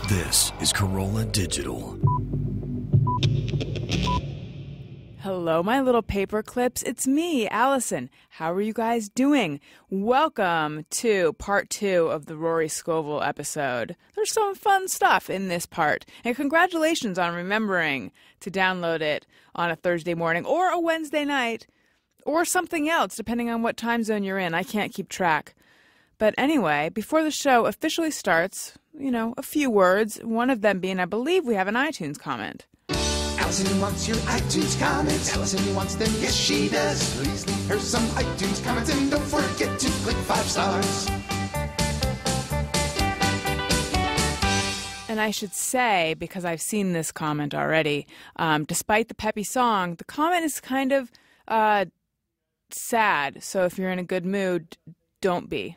This is Corolla Digital. Hello, my little paper clips. It's me, Allison. How are you guys doing? Welcome to part 2 of the Rory Scovel episode. There's some fun stuff in this part. And congratulations on remembering to download it on a Thursday morning or a Wednesday night or something else, depending on what time zone you're in. I can't keep track. But anyway, before the show officially starts, a few words, one of them being, I believe we have an iTunes comment. Allison wants your iTunes comments. Allison wants them, yes she does. Please leave her some iTunes comments and don't forget to click 5 stars. And I should say, because I've seen this comment already, despite the peppy song, the comment is kind of sad. So if you're in a good mood, don't be.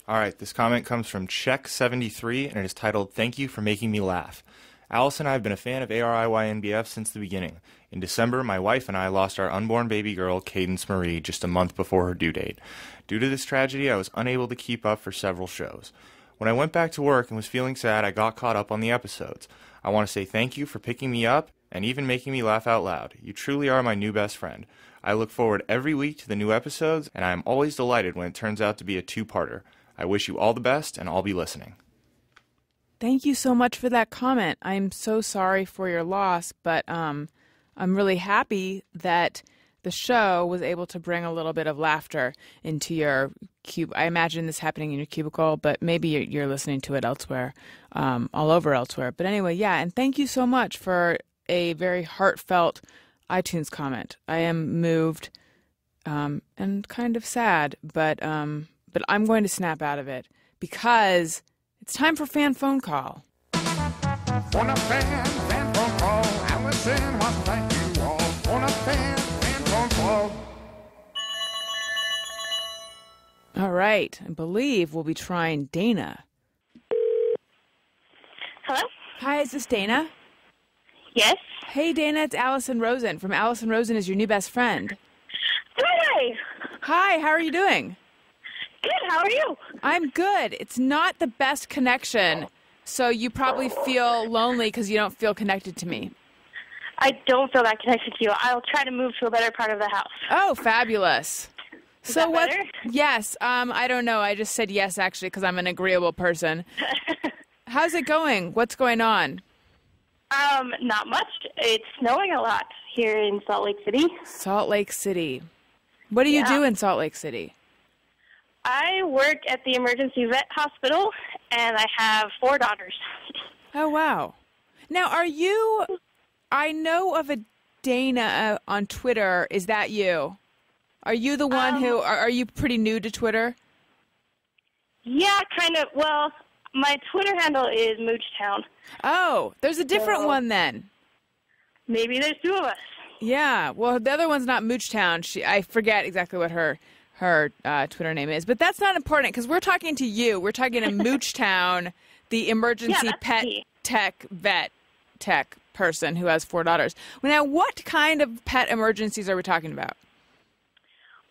All right, this comment comes from Check73, and it is titled, "Thank You for Making Me Laugh." Alice and I have been a fan of ARIYNBF since the beginning. In December, my wife and I lost our unborn baby girl, Cadence Marie, just a month before her due date. Due to this tragedy, I was unable to keep up for several shows. When I went back to work and was feeling sad, I got caught up on the episodes. I want to say thank you for picking me up and even making me laugh out loud. You truly are my new best friend. I look forward every week to the new episodes, and I am always delighted when it turns out to be a two-parter. I wish you all the best, and I'll be listening. Thank you so much for that comment. I'm so sorry for your loss, but I'm really happy that the show was able to bring a little bit of laughter into your cube. I imagine this happening in your cubicle, but maybe you're listening to it elsewhere, all over elsewhere. But anyway, yeah, and thank you so much for a very heartfelt iTunes comment. I am moved and kind of sad, but I'm going to snap out of it because it's time for fan phone call. For a fan phone call, Allison wants to thank you all. For a fan phone call. All right, I believe we'll be trying Dana. Hello? Hi, is this Dana? Yes? Hey, Dana, it's Alison Rosen from Alison Rosen is Your New Best Friend. Hi! Hi, how are you doing? Good, how are you? I'm good. It's not the best connection, so you probably feel lonely because you don't feel connected to me. I don't feel that connected to you. I'll try to move to a better part of the house. Oh, fabulous. Is that better? Yes, I don't know. I just said yes, actually, because I'm an agreeable person. How's it going? What's going on? Not much. It's snowing a lot here in Salt Lake City. Salt Lake City. What do you do in Salt Lake City? I work at the emergency vet hospital, and I have 4 daughters. Oh, wow. Now, I know of a Dana on Twitter. Is that you? Are you the one are you pretty new to Twitter? Yeah, kind of. Well, my Twitter handle is Moochtown. Oh, there's a different one then. Maybe there's 2 of us. Yeah, well, the other one's not Moochtown. I forget exactly what her Twitter name is, but that's not important because we're talking to you. We're talking to Moochtown, the emergency vet tech person who has 4 daughters. Well, now, what kind of pet emergencies are we talking about?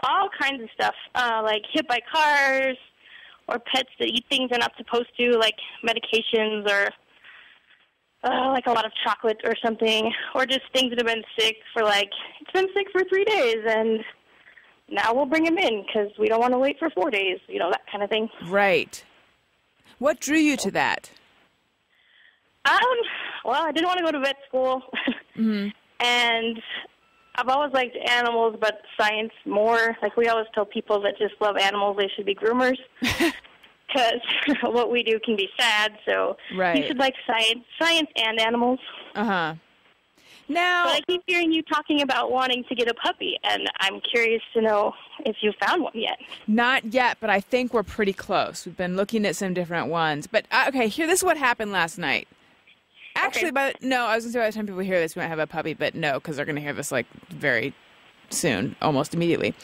All kinds of stuff, like hit by cars or pets that eat things they're not supposed to, like medications or like a lot of chocolate or something, or just things that have been sick for it's been sick for 3 days and now we'll bring him in because we don't want to wait for 4 days, that kind of thing. Right. What drew you to that? Well, I didn't want to go to vet school, and I've always liked animals, but science more. Like, we always tell people that just love animals, they should be groomers, because what we do can be sad, so you should like science and animals. Uh-huh. Now, but I keep hearing you talking about wanting to get a puppy, and I'm curious to know if you found one yet. Not yet, but I think we're pretty close. We've been looking at some different ones. But, okay, this is what happened last night. Actually, I was going to say by the time people hear this, we might have a puppy, but no, because they're going to hear this, very soon, almost immediately.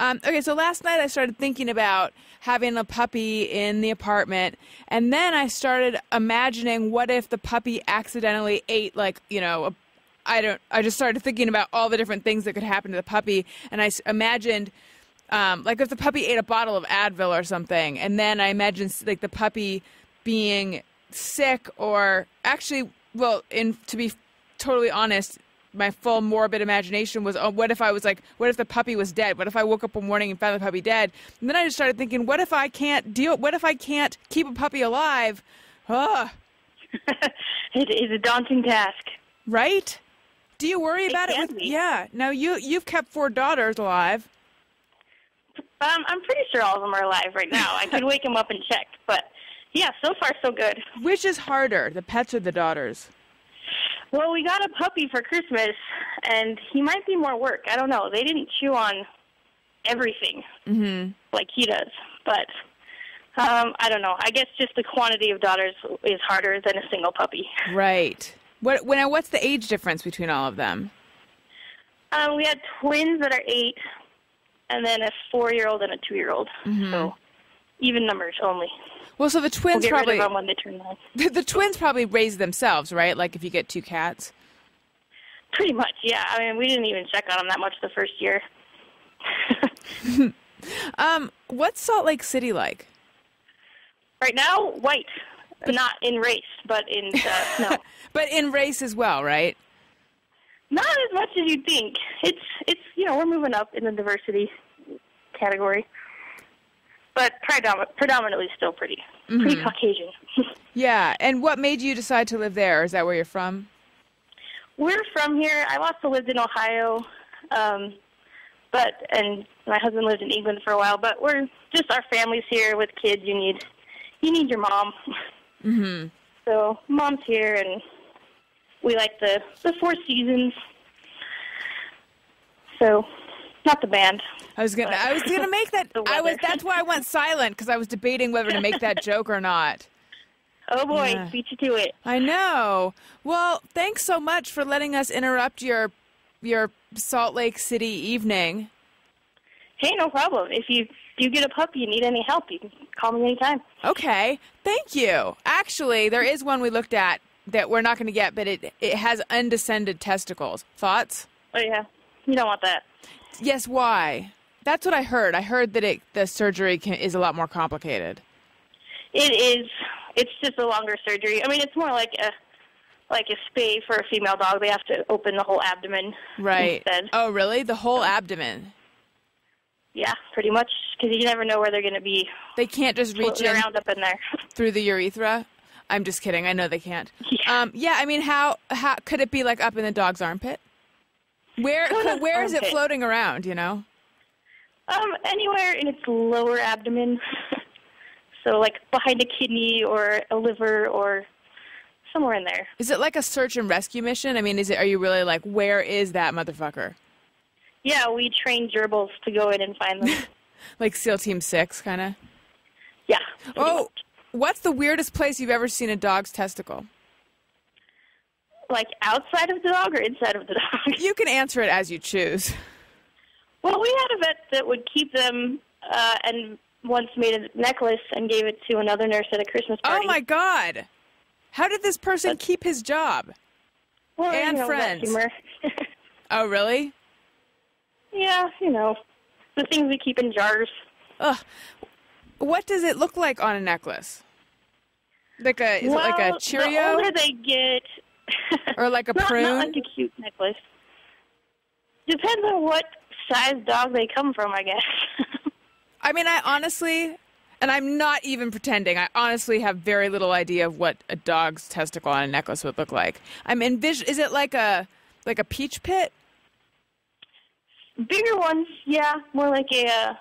Okay, so last night I started thinking about having a puppy in the apartment, and then I started imagining what if the puppy accidentally ate, I just started thinking about all the different things that could happen to the puppy, and I imagined, if the puppy ate a bottle of Advil or something, and then I imagined, the puppy being sick or actually, well, to be totally honest, my full morbid imagination was, oh, what if the puppy was dead? What if I woke up one morning and found the puppy dead? And then I just started thinking, what if I can't keep a puppy alive? Ugh. It is a daunting task. Right? Do you worry about it? Yeah. Now, you've kept 4 daughters alive. I'm pretty sure all of them are alive right now. I could wake them up and check, but yeah, so far so good. Which is harder, the pets or the daughters? Well, we got a puppy for Christmas, and he might be more work. I don't know. They didn't chew on everything like he does, but I don't know. I guess just the quantity of daughters is harder than a single puppy. Right. What's the age difference between all of them? We had twins that are 8, and then a 4-year-old and a 2-year-old. So even numbers only. Well, so the twins we'll get rid of them when they turn 9. The twins probably raise themselves, right? Like if you get 2 cats. Pretty much, yeah. I mean, we didn't even check on them that much the first year. What's Salt Lake City like? Right now, white. Not in race, but in snow. But in race as well, right? Not as much as you'd think. It's we're moving up in the diversity category. But predominantly still pretty Caucasian. Yeah, and what made you decide to live there? Is that where you're from? We're from here. I also lived in Ohio, and my husband lived in England for a while. But we're just our family's here with kids. You need your mom. Mm-hmm. So mom's here, and we like the 4 seasons. So, not the band. I was gonna make that. That's why I went silent, because I was debating whether to make that joke or not. Oh boy, beat you to it. I know. Well, thanks so much for letting us interrupt your Salt Lake City evening. Hey, no problem. If you get a puppy and need any help, you can call me anytime. Okay, thank you. Actually, there is one we looked at that we're not going to get, but it has undescended testicles. Thoughts? Oh yeah, you don't want that. Yes, why? That's what I heard. I heard that the surgery is a lot more complicated. It is. It's just a longer surgery. I mean, it's more like a spay for a female dog. They have to open the whole abdomen. Right. Instead. Oh, really? The whole abdomen? Yeah, pretty much, because you never know where they're going to be. They can't just reach around up in there through the urethra? I'm just kidding. I know they can't. Yeah. I mean, how could it be like up in the dog's armpit? Where is it floating around, you know? Anywhere in its lower abdomen. So, like, behind a kidney or a liver or somewhere in there. Is it like a search and rescue mission? I mean, are you really like, where is that motherfucker? Yeah, we train gerbils to go in and find them. Like SEAL Team 6, kind of? Yeah. Oh, what's the weirdest place you've ever seen a dog's testicle? Like outside of the dog or inside of the dog? You can answer it as you choose. Well, we had a vet that would keep them and once made a necklace and gave it to another nurse at a Christmas party. Oh, my God. How did this person keep his job? Well, and friends. Humor. Oh, really? Yeah, the things we keep in jars. Ugh. What does it look like on a necklace? Is it like a Cheerio? The older they get... Or like a prune? Not like a cute necklace. Depends on what size dog they come from, I guess. I mean, I honestly, and I'm not even pretending, I honestly have very little idea of what a dog's testicle on a necklace would look like. Is it like a peach pit? Bigger ones, yeah. More like a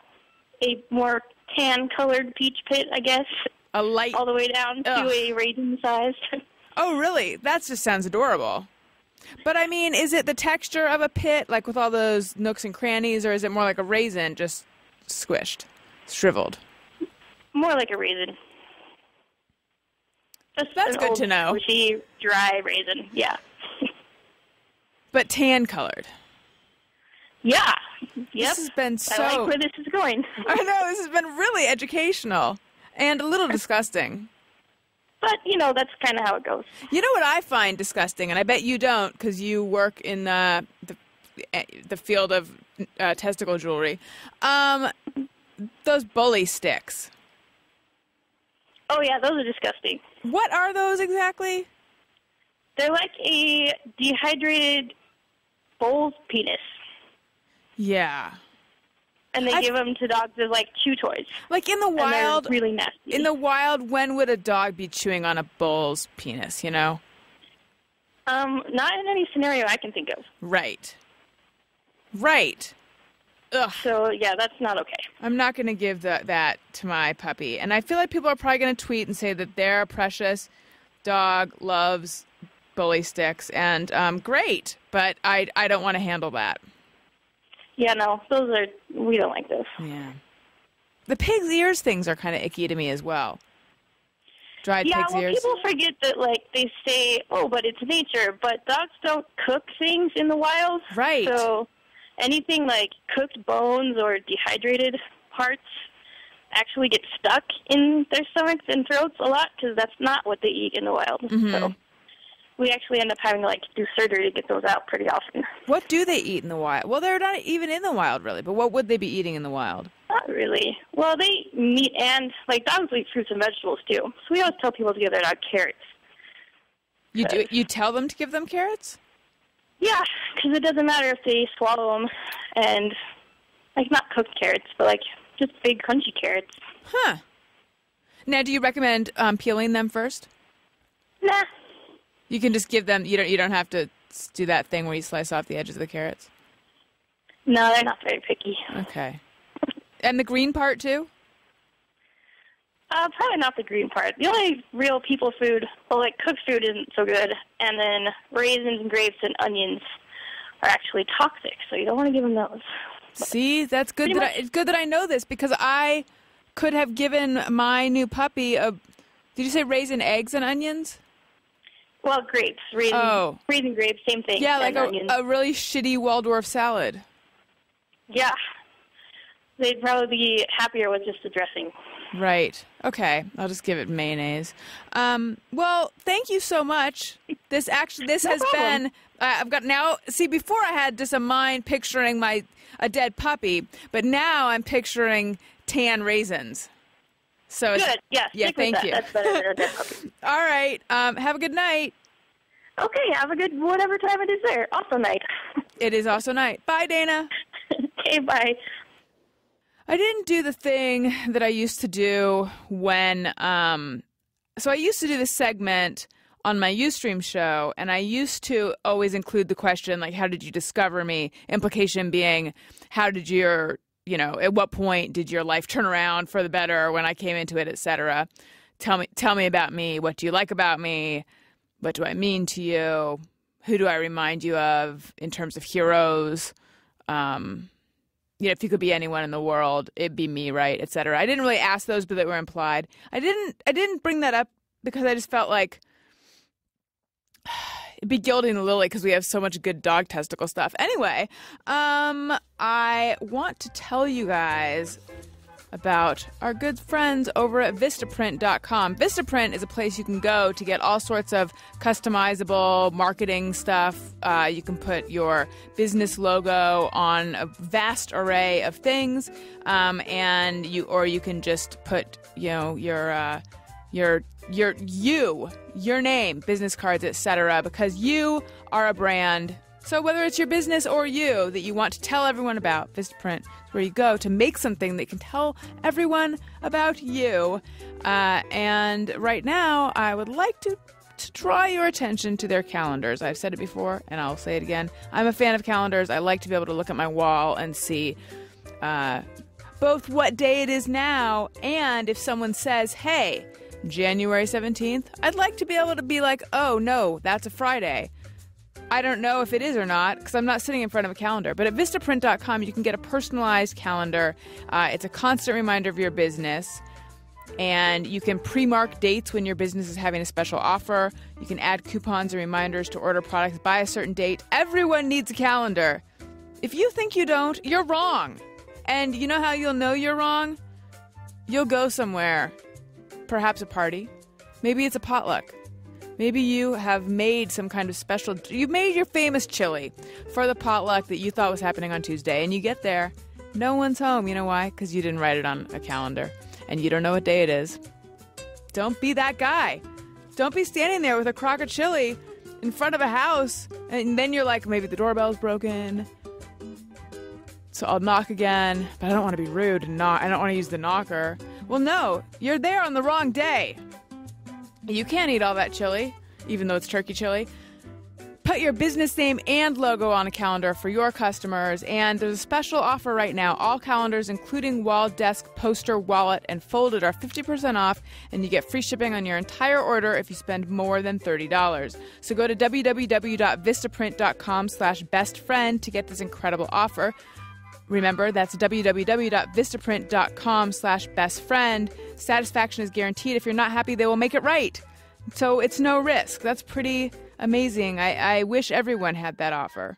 more tan-colored peach pit, I guess. A light... All the way down to a raisin size. Oh, really? That just sounds adorable. But, I mean, is it the texture of a pit, like with all those nooks and crannies, or is it more like a raisin, just squished, shriveled? More like a raisin. That's good to know. Squishy, dry raisin, yeah. But tan-colored. Yeah. Yep. This has been so... I like where this is going. I know, this has been really educational and a little disgusting. But, that's kind of how it goes. You know what I find disgusting, and I bet you don't because you work in the field of testicle jewelry. Those bully sticks. Oh, yeah, those are disgusting. What are those exactly? They're like a dehydrated bull's penis. Yeah. And they give them to dogs as, like, chew toys. Like in the wild, and they're really nasty. in the wild, when would a dog be chewing on a bull's penis, you know? Not in any scenario I can think of. Right. Right. Ugh. So, yeah, that's not okay. I'm not going to give that to my puppy. And I feel like people are probably going to tweet and say that their precious dog loves bully sticks. And great, but I don't want to handle that. Yeah, no, we don't like those. Yeah. The pig's ears things are kind of icky to me as well. Dried pig's ears. People forget that, like, they say, oh, but it's nature. But dogs don't cook things in the wild. Right. So anything like cooked bones or dehydrated parts actually get stuck in their stomachs and throats a lot because that's not what they eat in the wild. Mm-hmm. So we actually end up having to, like, do surgery to get those out pretty often. What do they eat in the wild? Well, they're not even in the wild, really. But what would they be eating in the wild? Not really. Well, they eat meat and, like, dogs eat fruits and vegetables, too. So we always tell people to give their dog carrots. You do? You tell them to give them carrots? Yeah, because it doesn't matter if they swallow them and, like, not cooked carrots, but, like, just big crunchy carrots. Huh. Now, do you recommend peeling them first? Nah. You can just give them. You don't have to do that thing where you slice off the edges of the carrots. No, they're not very picky. Okay. And the green part too? Probably not the green part. The only real people food, well, like cooked food isn't so good, and then raisins and grapes and onions are actually toxic, so you don't want to give them those. See, that's good. It's good that I know this because I could have given my new puppy a. Did you say raisin eggs and onions? Well, grapes, raisin grapes, same thing. Yeah, like onions. a really shitty Waldorf salad. Yeah, they'd probably be happier with just the dressing. Right. Okay. I'll just give it mayonnaise. Well, thank you so much. This has been. I've got now. See, before I had just a mind picturing a dead puppy, but now I'm picturing tan raisins. So good. Yeah. Yeah. Thank you. That's better than a dead puppy. All right. Have a good night. Okay. Have a good whatever time it is there. Also night. It is also night. Bye, Dana. Okay. Bye. I didn't do the thing that I used to do when. So I used to do this segment on my Ustream show, and I used to always include the question like, "How did you discover me?" Implication being, "How did your at what point did your life turn around for the better when I came into it, etc. Tell me about me. What do you like about me? What do I mean to you? Who do I remind you of in terms of heroes? If you could be anyone in the world, it'd be me, right, etc." I didn't really ask those, but they were implied. I didn't bring that up because I just felt like it'd be gilding the lily because we have so much good dog testicle stuff. Anyway, I want to tell you guys about our good friends over at Vistaprint.com. Vistaprint is a place you can go to get all sorts of customizable marketing stuff. You can put your business logo on a vast array of things, and you can just put your name, business cards, etc. Because you are a brand. So whether it's your business or you that you want to tell everyone about, Vistaprint is where you go to make something that can tell everyone about you. And right now, I would like to draw your attention to their calendars. I've said it before, and I'll say it again. I'm a fan of calendars. I like to be able to look at my wall and see both what day it is now and if someone says, hey, January 17th, I'd like to be able to be like, oh, no, that's a Friday. I don't know if it is or not because I'm not sitting in front of a calendar. But at Vistaprint.com, you can get a personalized calendar. It's a constant reminder of your business. And you can pre-mark dates when your business is having a special offer. You can add coupons and reminders to order products by a certain date. Everyone needs a calendar. If you think you don't, you're wrong. And you know how you'll know you're wrong? You'll go somewhere. Perhaps a party. Maybe it's a potluck. Maybe you have made some kind of special... You made your famous chili for the potluck that you thought was happening on Tuesday. And you get there. No one's home. You know why? Because you didn't write it on a calendar. And you don't know what day it is. don't be that guy. Don't be standing there with a crock of chili in front of a house, and then you're like, maybe the doorbell's broken, so I'll knock again, but I don't want to be rude and knock. I don't want to use the knocker. Well, no, you're there on the wrong day. You can't eat all that chili, even though it's turkey chili. Put your business name and logo on a calendar for your customers, and there's a special offer right now. All calendars, including wall, desk, poster, wallet, and folded, are 50% off, and you get free shipping on your entire order if you spend more than $30. So go to www.vistaprint.com/bestfriend to get this incredible offer. Remember, that's www.vistaprint.com/bestfriend. Satisfaction is guaranteed. If you're not happy, they will make it right. So it's no risk. That's pretty amazing. I wish everyone had that offer.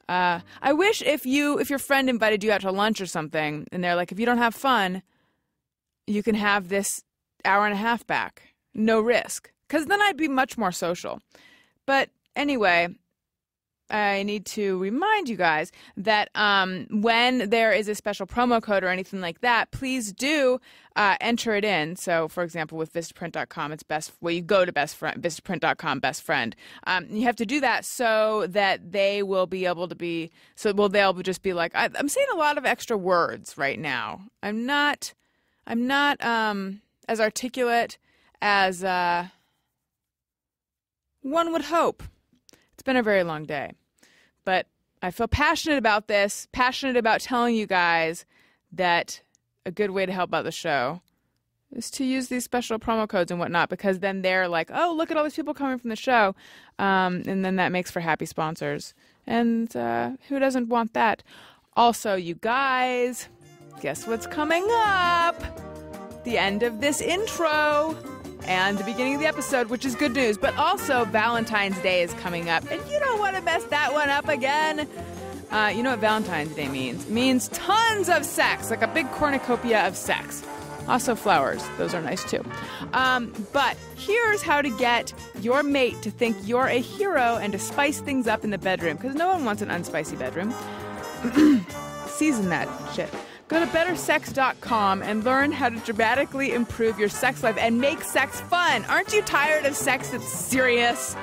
I wish if your friend invited you out to lunch or something, and they're like, if you don't have fun, you can have this hour and a half back. No risk. Because then I'd be much more social. But anyway, I need to remind you guys that when there is a special promo code or anything like that, please do enter it in. So, for example, with Vistaprint.com, it's you go to Vistaprint.com, best friend. You have to do that so that they will be able to be, they'll just be like, I'm saying a lot of extra words right now. I'm not as articulate as one would hope. It's been a very long day, but I feel passionate about this, passionate about telling you guys that a good way to help out the show is to use these special promo codes and whatnot, because then they're like, oh, look at all these people coming from the show, and then that makes for happy sponsors, and who doesn't want that? Also, you guys, guess what's coming up? The end of this intro and the beginning of the episode, which is good news. But also, Valentine's Day is coming up, and you don't want to mess that one up again. You know what Valentine's Day means? It means tons of sex, like a big cornucopia of sex. Also flowers. Those are nice, too. But here's how to get your mate to think you're a hero and to spice things up in the bedroom, because no one wants an unspicy bedroom. Season that shit. Go to bettersex.com and learn how to dramatically improve your sex life and make sex fun. Aren't you tired of sex that's serious?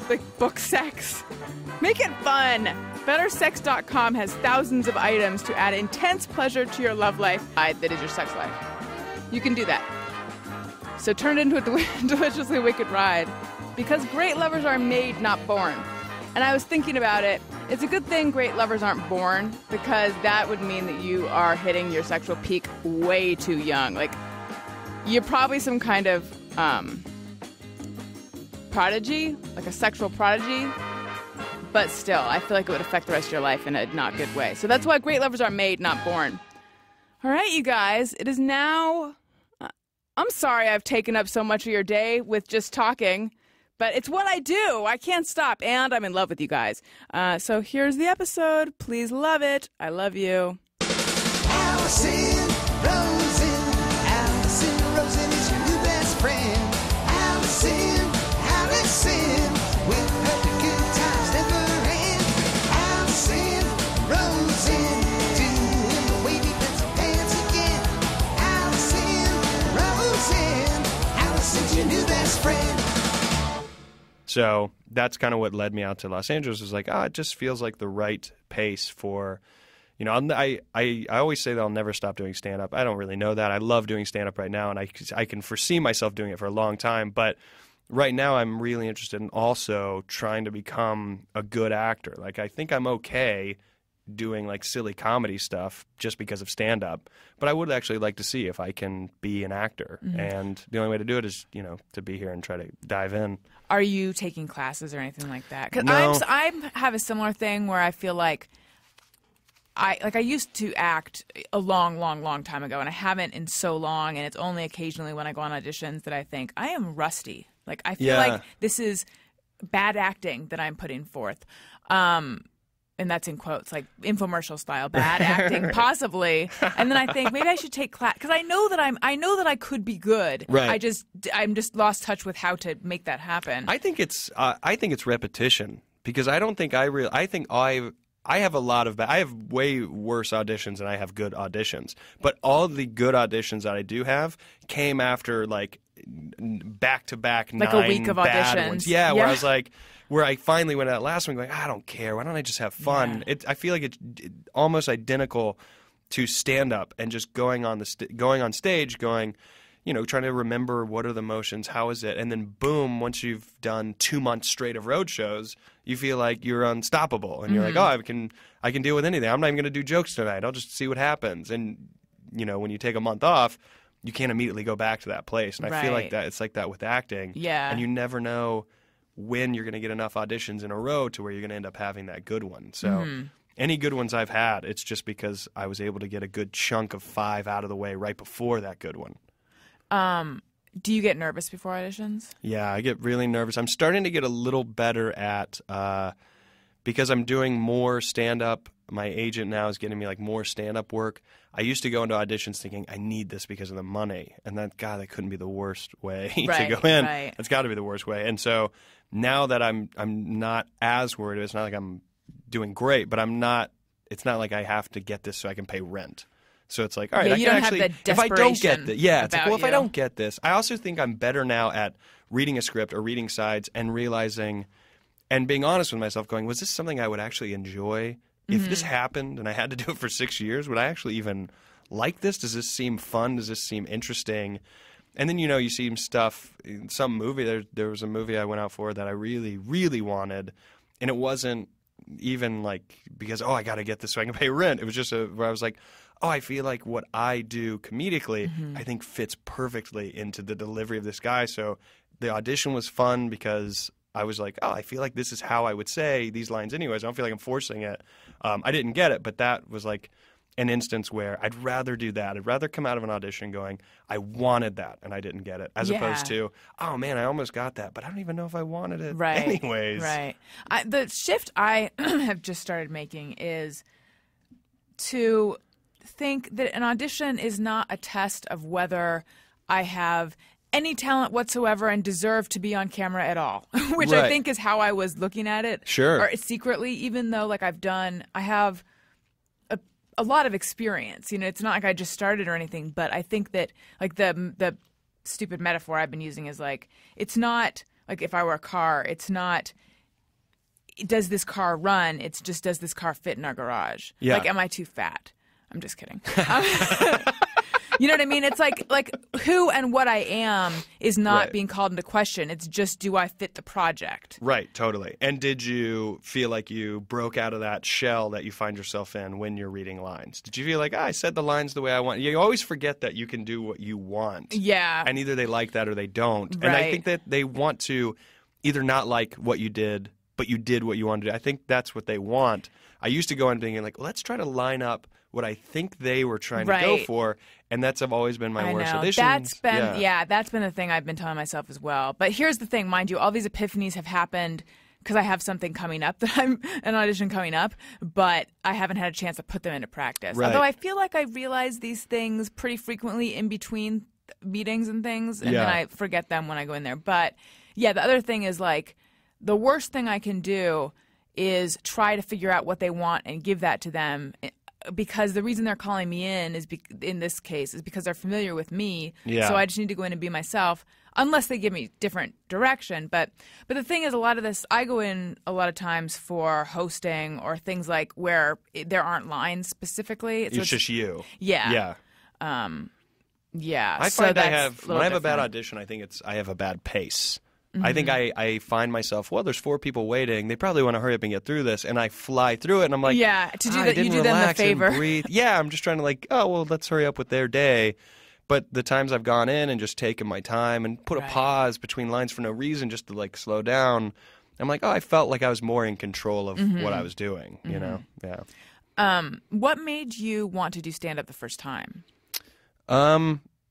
Like book sex? Make it fun. Bettersex.com has thousands of items to add intense pleasure to your love life. That is your sex life. You can do that. So turn it into a deliciously wicked ride. Because great lovers are made, not born. And I was thinking about it. It's a good thing great lovers aren't born, because that would mean that you are hitting your sexual peak way too young. Like, you're probably some kind of prodigy, like a sexual prodigy. But still, I feel like it would affect the rest of your life in a not good way. So that's why great lovers are made, not born. All right, you guys, it is now... I'm sorry I've taken up so much of your day with just talking. But it's what I do. I can't stop. And I'm in love with you guys. So here's the episode. Please love it. I love you. Alison Rosen. Alison Rosen is your new best friend. Alison, with her the good times never end. Alison Rosen, doing the wavy pencil dance again. Alison's your new best friend. So that's kind of what led me out to Los Angeles. Was like, it just feels like the right pace for, I always say that I'll never stop doing stand-up. I don't really know that. I love doing stand-up right now, and I can foresee myself doing it for a long time. But right now I'm really interested in also trying to become a good actor. Like, I think I'm okay doing like silly comedy stuff just because of stand-up, but I would actually like to see if I can be an actor. Mm-hmm. And the only way to do it is, to be here and try to dive in. Are you taking classes or anything like that? Because no. I have a similar thing where I feel like I used to act a long time ago, and I haven't in so long, and it's only occasionally when I go on auditions that I think I am rusty. Like, I feel like this is bad acting that I'm putting forth. And that's in quotes, like infomercial style, bad acting, possibly. And then I think maybe I should take class, because I know that I could be good. Right. I'm just lost touch with how to make that happen. I think it's repetition, because I don't think I have I have way worse auditions than I have good auditions. But all the good auditions that I do have came after like back-to-back like 9 a week of bad auditions. ones. Yeah, where I was like, where I finally went out last week, like, I don't care. Why don't I just have fun? Yeah. I feel like it's almost identical to stand-up and just going on stage, going, you know, trying to remember what are the emotions, how is it, and then boom, once you've done 2 months straight of road shows, you feel like you're unstoppable, and you're like, oh, I can deal with anything. I'm not even going to do jokes tonight. I'll just see what happens. And you know, when you take a month off, you can't immediately go back to that place. And I feel like that it's like that with acting. Yeah. And you never know when you're going to get enough auditions in a row to where you're going to end up having that good one. So any good ones I've had, it's just because I was able to get a good chunk of 5 out of the way right before that good one. Do you get nervous before auditions? Yeah, I get really nervous. I'm starting to get a little better at because I'm doing more stand-up. My agent now is getting me like more stand-up work. I used to go into auditions thinking I need this because of the money, and that couldn't be the worst way to go in. Right. It's got to be the worst way. And so now that I'm not as worried, it's not like I'm doing great, but I'm not. It's not like I have to get this so I can pay rent. So it's like, all right, Yeah, I you can don't actually, have the if I don't get desperation this, it's like, well, if about I you. don't get this, I also think I'm better now at reading a script or reading sides and realizing and being honest with myself, going, was this something I would actually enjoy? If this happened and I had to do it for 6 years, would I actually even like this? Does this seem fun? Does this seem interesting? And then, you know, you see stuff in some movie. There was a movie I went out for that I really, really wanted, and it wasn't even like because, oh, I got to get this so I can pay rent. It was just where I was like, oh, I feel like what I do comedically, I think fits perfectly into the delivery of this guy. So the audition was fun because I was like, oh, I feel like this is how I would say these lines anyways. I don't feel like I'm forcing it. I didn't get it, but that was like an instance where I'd rather do that. I'd rather come out of an audition going, I wanted that and I didn't get it, as opposed to, oh, man, I almost got that, but I don't even know if I wanted it anyways. Right. The shift I have just started making is to think that an audition is not a test of whether I have any talent whatsoever and deserve to be on camera at all, which I think is how I was looking at it. Sure. Or secretly, even though like I have a lot of experience. You know, it's not like I just started or anything, but I think that like the stupid metaphor I've been using is like, it's not like if I were a car, it's not does this car run? It's just does this car fit in our garage? Yeah. Like, am I too fat? I'm just kidding. You know what I mean? It's like who and what I am is not being called into question. It's just do I fit the project? Right, totally. And did you feel like you broke out of that shell that you find yourself in when you're reading lines? Did you feel like, I said the lines the way I want? You always forget that you can do what you want. Yeah. And either they like that or they don't. Right. And I think that they want to either not like what you did, but you did what you wanted to do. I think that's what they want. I used to go in thinking like, well, let's try to line up what I think they were trying to go for, and that's always been my worst audition. That's been the thing I've been telling myself as well. But here's the thing, mind you, all these epiphanies have happened because I have something coming up that I'm an audition coming up, but I haven't had a chance to put them into practice. Right. Although I feel like I realize these things pretty frequently in between meetings and things, and then I forget them when I go in there. But yeah, the other thing is like the worst thing I can do is try to figure out what they want and give that to them. Because the reason they're calling me in is in this case is because they're familiar with me. Yeah. So I just need to go in and be myself, unless they give me different direction. But the thing is, a lot of this I go in a lot of times for hosting or things like where there aren't lines specifically. It's just you. Yeah. Yeah. Yeah. I so find that's when I have a bad different. audition, I think I have a bad pace. I think I find myself, well, there's 4 people waiting. They probably want to hurry up and get through this. And I fly through it, and I'm like, yeah, to do I that, you didn't do them the relax and favor. breathe. Yeah, I'm just trying to like, oh, well, let's hurry up with their day. But the times I've gone in and just taken my time and put a pause between lines for no reason just to like slow down, I'm like, oh, I felt like I was more in control of what I was doing, you know? Yeah. What made you want to do stand-up the first time?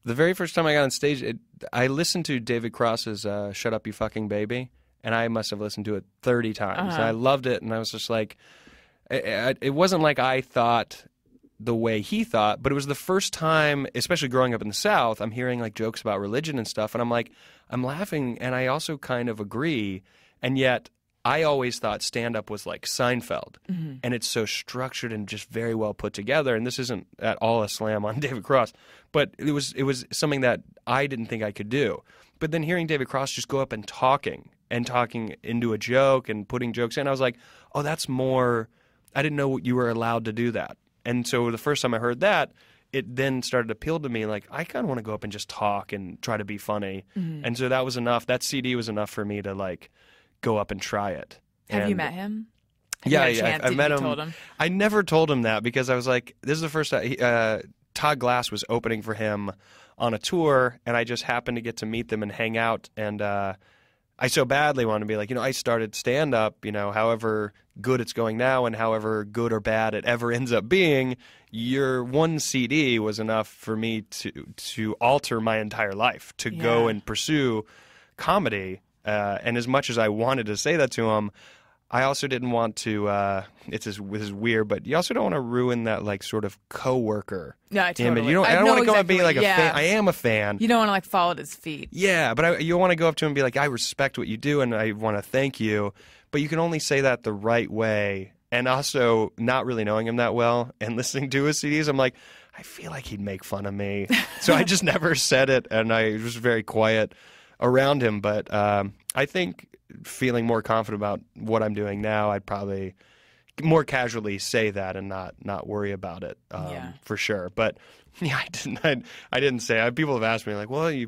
The very first time I got on stage, I listened to David Cross's Shut Up You Fucking Baby, and I must have listened to it 30 times. And I loved it, and I was just like, it wasn't like I thought the way he thought, but it was the first time, especially growing up in the South, I'm hearing like jokes about religion and stuff, and I'm like, I'm laughing, and I also kind of agree, and yet I always thought stand-up was like Seinfeld, and it's so structured and just very well put together. And this isn't at all a slam on David Cross, but it was something that I didn't think I could do. But then hearing David Cross just go up and talking into a joke and putting jokes in, I was like, oh, that's more. I didn't know you were allowed to do that. And so the first time I heard that, it then started to appeal to me. Like, I kind of want to go up and just talk and try to be funny. And so that was enough. That CD was enough for me to like go up and try it. Have you met him? Yeah, I met him. Told him. I never told him that because I was like, this is the first time. Todd Glass was opening for him on a tour, and I just happened to get to meet them and hang out. And I so badly wanted to be like, I started stand-up, however good it's going now and however good or bad it ever ends up being, your one CD was enough for me to alter my entire life, to go and pursue comedy. And as much as I wanted to say that to him, I also didn't want to. This is weird, but you also don't want to ruin that like sort of coworker image. I don't want to go up and be like a fan. I am a fan. You don't want to like fall at his feet. Yeah, but you want to go up to him and be like, I respect what you do, and I want to thank you. But you can only say that the right way, and also not really knowing him that well and listening to his CDs, I'm like, I feel like he'd make fun of me. So I just never said it, and I was very quiet around him. But I think feeling more confident about what I'm doing now, I'd probably more casually say that and not worry about it for sure. But yeah, I didn't say. People have asked me like, well, I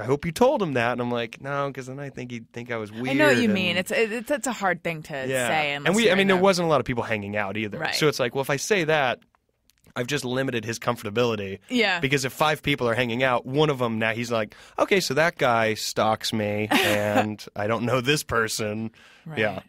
hope you told him that, and I'm like, no, because then I think he'd think I was weird. I know what you mean. It's a hard thing to say. And there wasn't a lot of people hanging out either. Right. So it's like, well, if I say that, I've just limited his comfortability. Yeah. Because if 5 people are hanging out, one of them now he's like, okay, so that guy stalks me, and I don't know this person. Right. Yeah.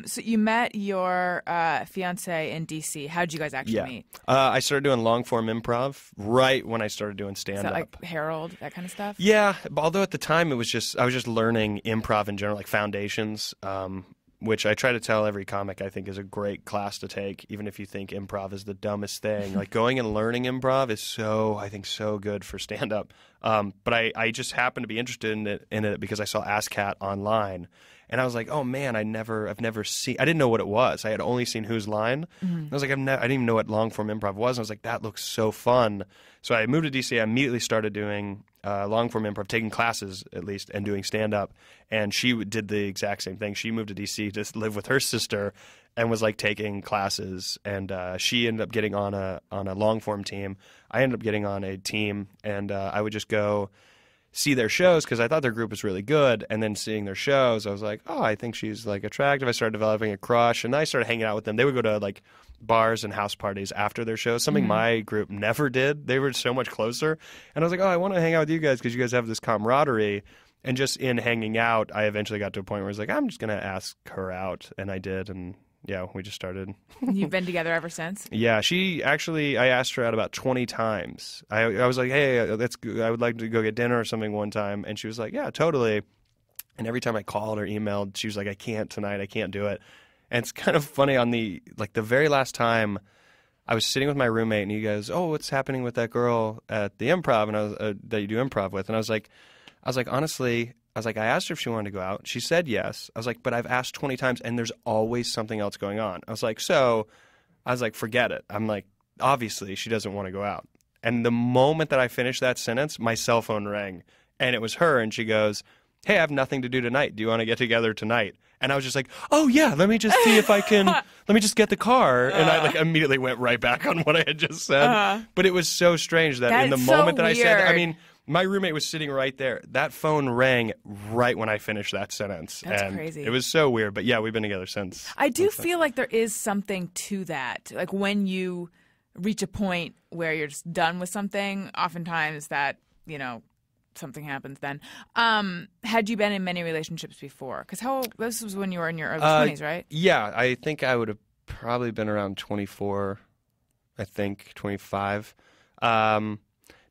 So you met your fiance in D.C. How'd you guys actually meet? I started doing long-form improv right when I started doing stand-up. Is that like Harold, that kind of stuff? Yeah, although at the time I was just learning improv in general, like foundations, which I try to tell every comic I think is a great class to take, even if you think improv is the dumbest thing. Like going and learning improv is so good for stand-up. But I just happened to be interested in it because I saw ASCAT online. And I was like, oh man, I've never seen. I didn't know what it was. I had only seen Whose Line. I was like, I didn't even know what long form improv was. And I was like, that looks so fun. So I moved to DC. I immediately started doing long form improv, taking classes at least, and doing stand up. And she did the exact same thing. She moved to DC to live with her sister, and was like taking classes. And she ended up getting on a long form team. I ended up getting on a team, and I would just go see their shows because I thought their group was really good, and then seeing their shows, I was like, oh, I think she's like attractive. I started developing a crush, and I started hanging out with them. They would go to like bars and house parties after their shows, something my group never did. They were so much closer, and I was like, oh, I want to hang out with you guys because you guys have this camaraderie. And just in hanging out, I eventually got to a point where I was like, I'm just going to ask her out, and I did, and yeah, we just started. You've been together ever since? Yeah, I asked her out about 20 times. I was like, hey, I would like to go get dinner or something one time. And she was like, yeah, totally. And every time I called or emailed, she was like, I can't tonight. I can't do it. And it's kind of funny on the very last time I was sitting with my roommate and he goes, oh, what's happening with that girl at the improv and I was, that you do improv with? And I was like, honestly, I asked her if she wanted to go out. She said yes. I was like, but I've asked 20 times and there's always something else going on. I was like, forget it. I'm like, obviously she doesn't want to go out. And the moment that I finished that sentence, my cell phone rang and it was her. And she goes, hey, I have nothing to do tonight. Do you want to get together tonight? And I was just like, oh yeah, let me just see if I can, let me just get the car. And I like immediately went right back on what I had just said. But it was so strange that in the moment that I said, I mean, my roommate was sitting right there. That phone rang right when I finished that sentence. That's crazy. It was so weird. But yeah, we've been together since. I do feel like there is something to that. Like when you reach a point where you're just done with something, oftentimes that, something happens then. Had you been in many relationships before? Because this was when you were in your early 20s, right? Yeah, I think I would have probably been around 24, 25.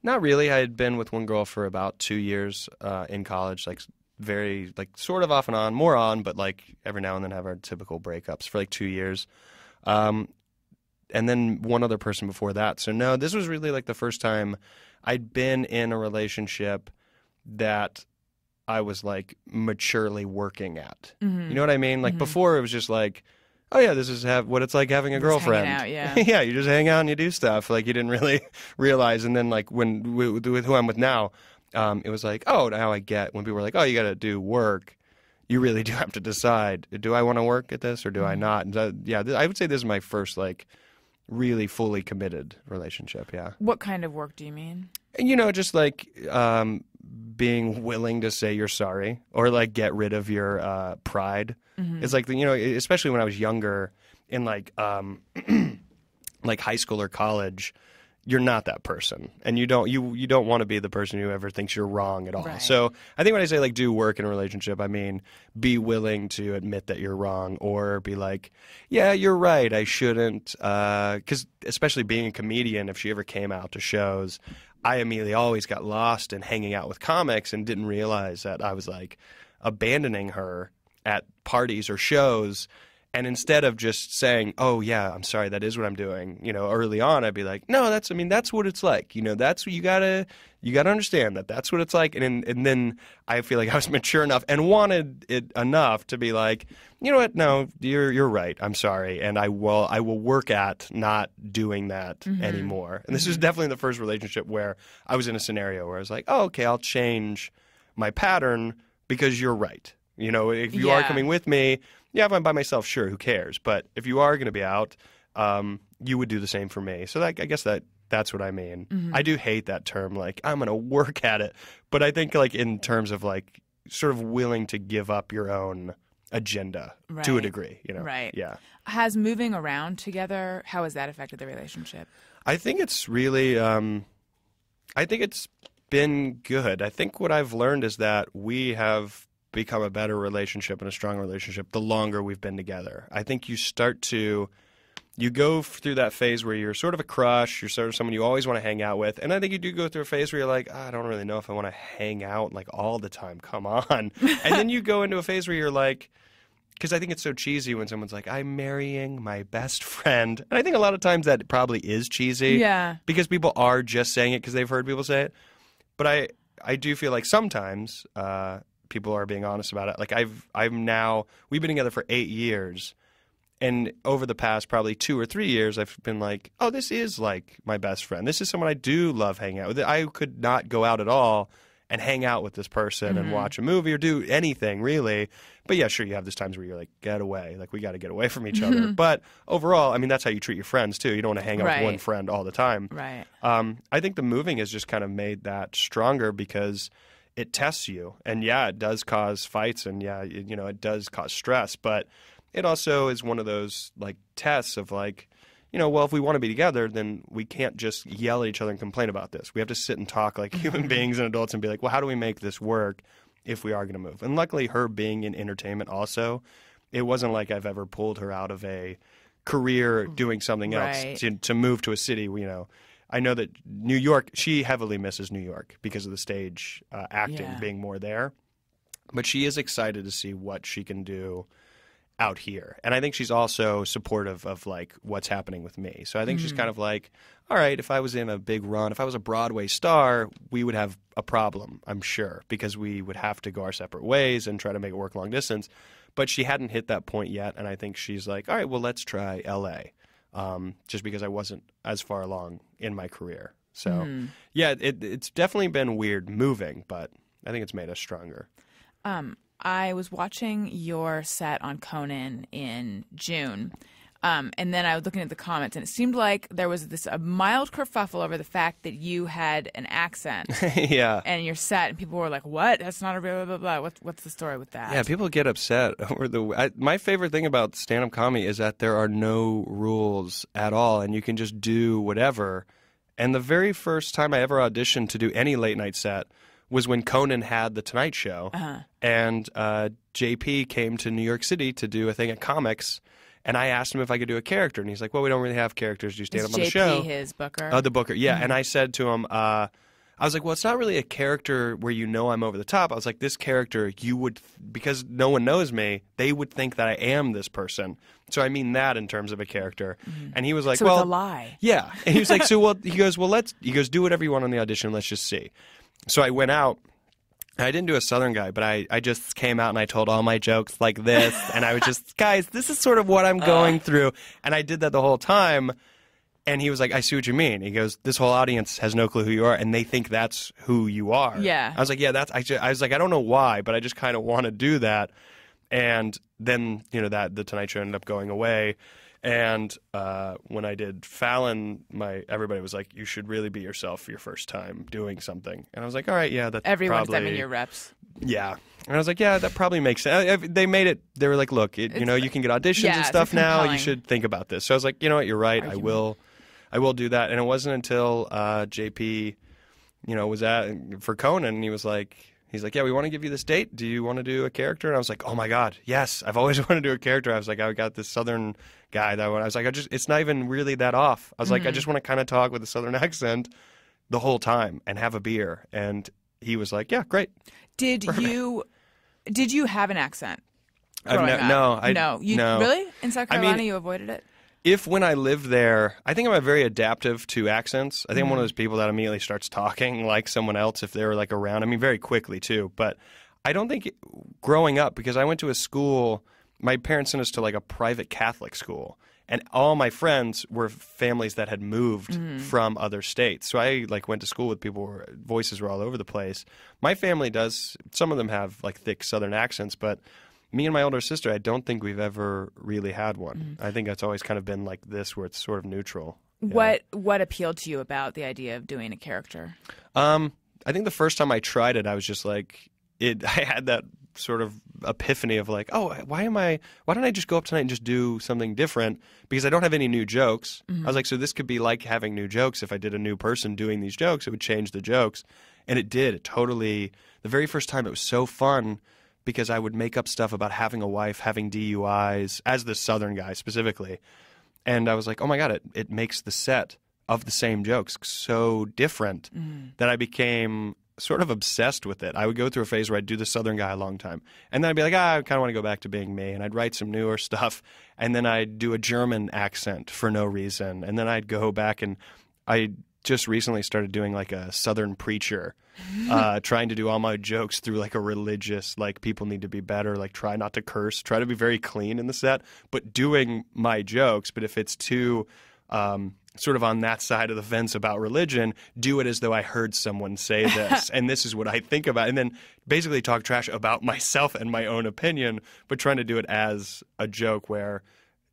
Not really. I had been with one girl for about 2 years in college, like very, like sort of off and on, more on, but like every now and then have our typical breakups for like 2 years. And then one other person before that. So no, this was really like the first time I'd been in a relationship that I was like maturely working at. Mm-hmm. You know what I mean? Like before it was just like, oh yeah, this is what it's like having a girlfriend. Hanging out, yeah. Yeah, you just hang out and you do stuff. Like you didn't really realize. And then like when with who I'm with now, it was like, oh, now I get when people were like, oh, you got to do work. You really do have to decide, do I want to work at this or do I not? And I would say this is my first like really fully committed relationship. Yeah. What kind of work do you mean? And, just like being willing to say you're sorry or like get rid of your pride. It's like, especially when I was younger in like like high school or college, you're not that person, and you don't want to be the person who ever thinks you're wrong at all. Right. So I think when I say like do work in a relationship, I mean be willing to admit that you're wrong, or be like, yeah, you're right, I shouldn't. Because especially being a comedian, if she ever came out to shows, I immediately always got lost in hanging out with comics and didn't realize that I was like abandoning her at parties or shows. And instead of just saying, oh, yeah, I'm sorry, that is what I'm doing, early on, I'd be like, no, that's what it's like. That's what you gotta understand that's what it's like. And then I feel like I was mature enough and wanted it enough to be like, you know what? No, you're right. I'm sorry. And I will work at not doing that anymore. And this is definitely the first relationship where I was in a scenario where I was like, oh, okay, I'll change my pattern because you're right. If you are coming with me, yeah, if I'm by myself, sure, who cares? But if you are going to be out, you would do the same for me. So I guess that's what I mean. I do hate that term, like, I'm going to work at it. But I think, like, in terms of, like, sort of willing to give up your own agenda to a degree, Right. Yeah. Has moving around together, how has that affected the relationship? I think it's really I think it's been good. I think what I've learned is that we have become a better relationship and a strong relationship the longer we've been together. I think you go through that phase where you're sort of a crush, you're sort of someone you always want to hang out with, and I think you do go through a phase where you're like, I don't really know if I want to hang out like all the time, come on. And then you go into a phase where you're like, because I think it's so cheesy when someone's like, I'm marrying my best friend. And I think a lot of times that probably is cheesy. Yeah. Because people are just saying it because they've heard people say it. But I do feel like sometimes people are being honest about it. Like we've been together for 8 years, and over the past probably 2 or 3 years, I've been like, oh, this is like my best friend. This is someone I do love hanging out with. I could not go out at all and hang out with this person and watch a movie or do anything really. But yeah, sure, you have these times where you're like, get away. Like, we got to get away from each other. But overall, I mean, that's how you treat your friends too. You don't want to hang out with one friend all the time. Right. I think the moving has just kind of made that stronger because it tests you. And yeah, it does cause fights, and yeah, it does cause stress, but it also is one of those like tests of like, well, if we want to be together, then we can't just yell at each other and complain about this. We have to sit and talk like human beings and adults and be like, well, how do we make this work if we are going to move? And luckily, her being in entertainment also, it wasn't like I've ever pulled her out of a career doing something else to move to a city, I know that New York, she heavily misses New York because of the stage acting being more there. But she is excited to see what she can do out here. And I think she's also supportive of like what's happening with me. So I think she's kind of like, all right, if I was in a big run, if I was a Broadway star, we would have a problem, I'm sure, because we would have to go our separate ways and try to make it work long distance. But she hadn't hit that point yet. And I think she's like, all right, well, let's try LA. Just because I wasn't as far along in my career. So, yeah, it's definitely been weird moving, but I think it's made us stronger. I was watching your set on Conan in June, and then I was looking at the comments, and it seemed like there was a mild kerfuffle over the fact that you had an accent in your set, and people were like, what? That's not a blah, blah, blah. What's the story with that? Yeah, people get upset over my favorite thing about stand-up comedy is that there are no rules at all, and you can just do whatever. And the very first time I ever auditioned to do any late-night set was when Conan had The Tonight Show, and JP came to New York City to do a thing at Comics, and I asked him if I could do a character, and he's like, well, we don't really have characters. You stand up on the show. JP his booker? Oh, the booker, yeah. And I said to him, I was like, well, it's not really a character where I'm over the top. I was like, this character, because no one knows me, they would think that I am this person. So I mean that in terms of a character. And he was like, so it's a lie. Yeah. And he was like, he goes, do whatever you want on the audition, let's just see. So I went out, I didn't do a Southern guy, but I just came out and I told all my jokes like this. And I was just, guys, this is sort of what I'm going through. And I did that the whole time. And he was like, I see what you mean. He goes, this whole audience has no clue who you are, and they think that's who you are. Yeah. I was like, yeah, I was like, I don't know why, but I just kind of want to do that. And then, the Tonight Show ended up going away. And when I did Fallon, everybody was like, you should really be yourself for your first time doing something. And I was like, all right, yeah, that's Everyone's probably... sending your reps. Yeah. And I was like, yeah, that probably makes sense. They made it, they were like, look, you can get auditions and stuff now. You should think about this. So I was like, you know what, you're right. I will do that. And it wasn't until JP, was for Conan, and he's like, yeah, we want to give you this date. Do you want to do a character? And I was like, oh my God, yes, I've always wanted to do a character. I was like, I got this Southern guy that I was like, it's not even really that off. I was like, I just want to kind of talk with a Southern accent the whole time and have a beer. And he was like, yeah, great. Did you have an accent? No. Really? In South Carolina, you avoided it? When I lived there, I think I'm very adaptive to accents. I think I'm one of those people that immediately starts talking like someone else if they're like around. I mean, very quickly too. But I don't think growing up, because I went to a school, my parents sent us to like a private Catholic school, and all my friends were families that had moved from other states. So I went to school with people where voices were all over the place. My family does. Some of them have like thick Southern accents, but me and my older sister, I don't think we've ever really had one. I think it's always kind of been like this, where it's sort of neutral. What appealed to you about the idea of doing a character? I think the first time I tried it, I was just like, I had that sort of epiphany of like, oh, why don't I just go up tonight and just do something different? Because I don't have any new jokes. I was like, so this could be like having new jokes. If I did a new person doing these jokes, it would change the jokes. And it did. It totally, the very first time, it was so fun, because I would make up stuff about having a wife, having DUIs, as the Southern guy specifically. And I was like, oh my God, it makes the set of the same jokes so different that I became sort of obsessed with it. I would go through a phase where I'd do the Southern guy a long time. And then I'd be like, I kind of want to go back to being me. And I'd write some newer stuff. And then I'd do a German accent for no reason. And then I'd go back, and I just recently started doing like a Southern preacher, trying to do all my jokes through like a religious, like people need to be better, like try not to curse, try to be very clean in the set, but doing my jokes. But if it's too sort of on that side of the fence about religion, do it as though I heard someone say this, and this is what I think about, and then basically talk trash about myself and my own opinion, but trying to do it as a joke where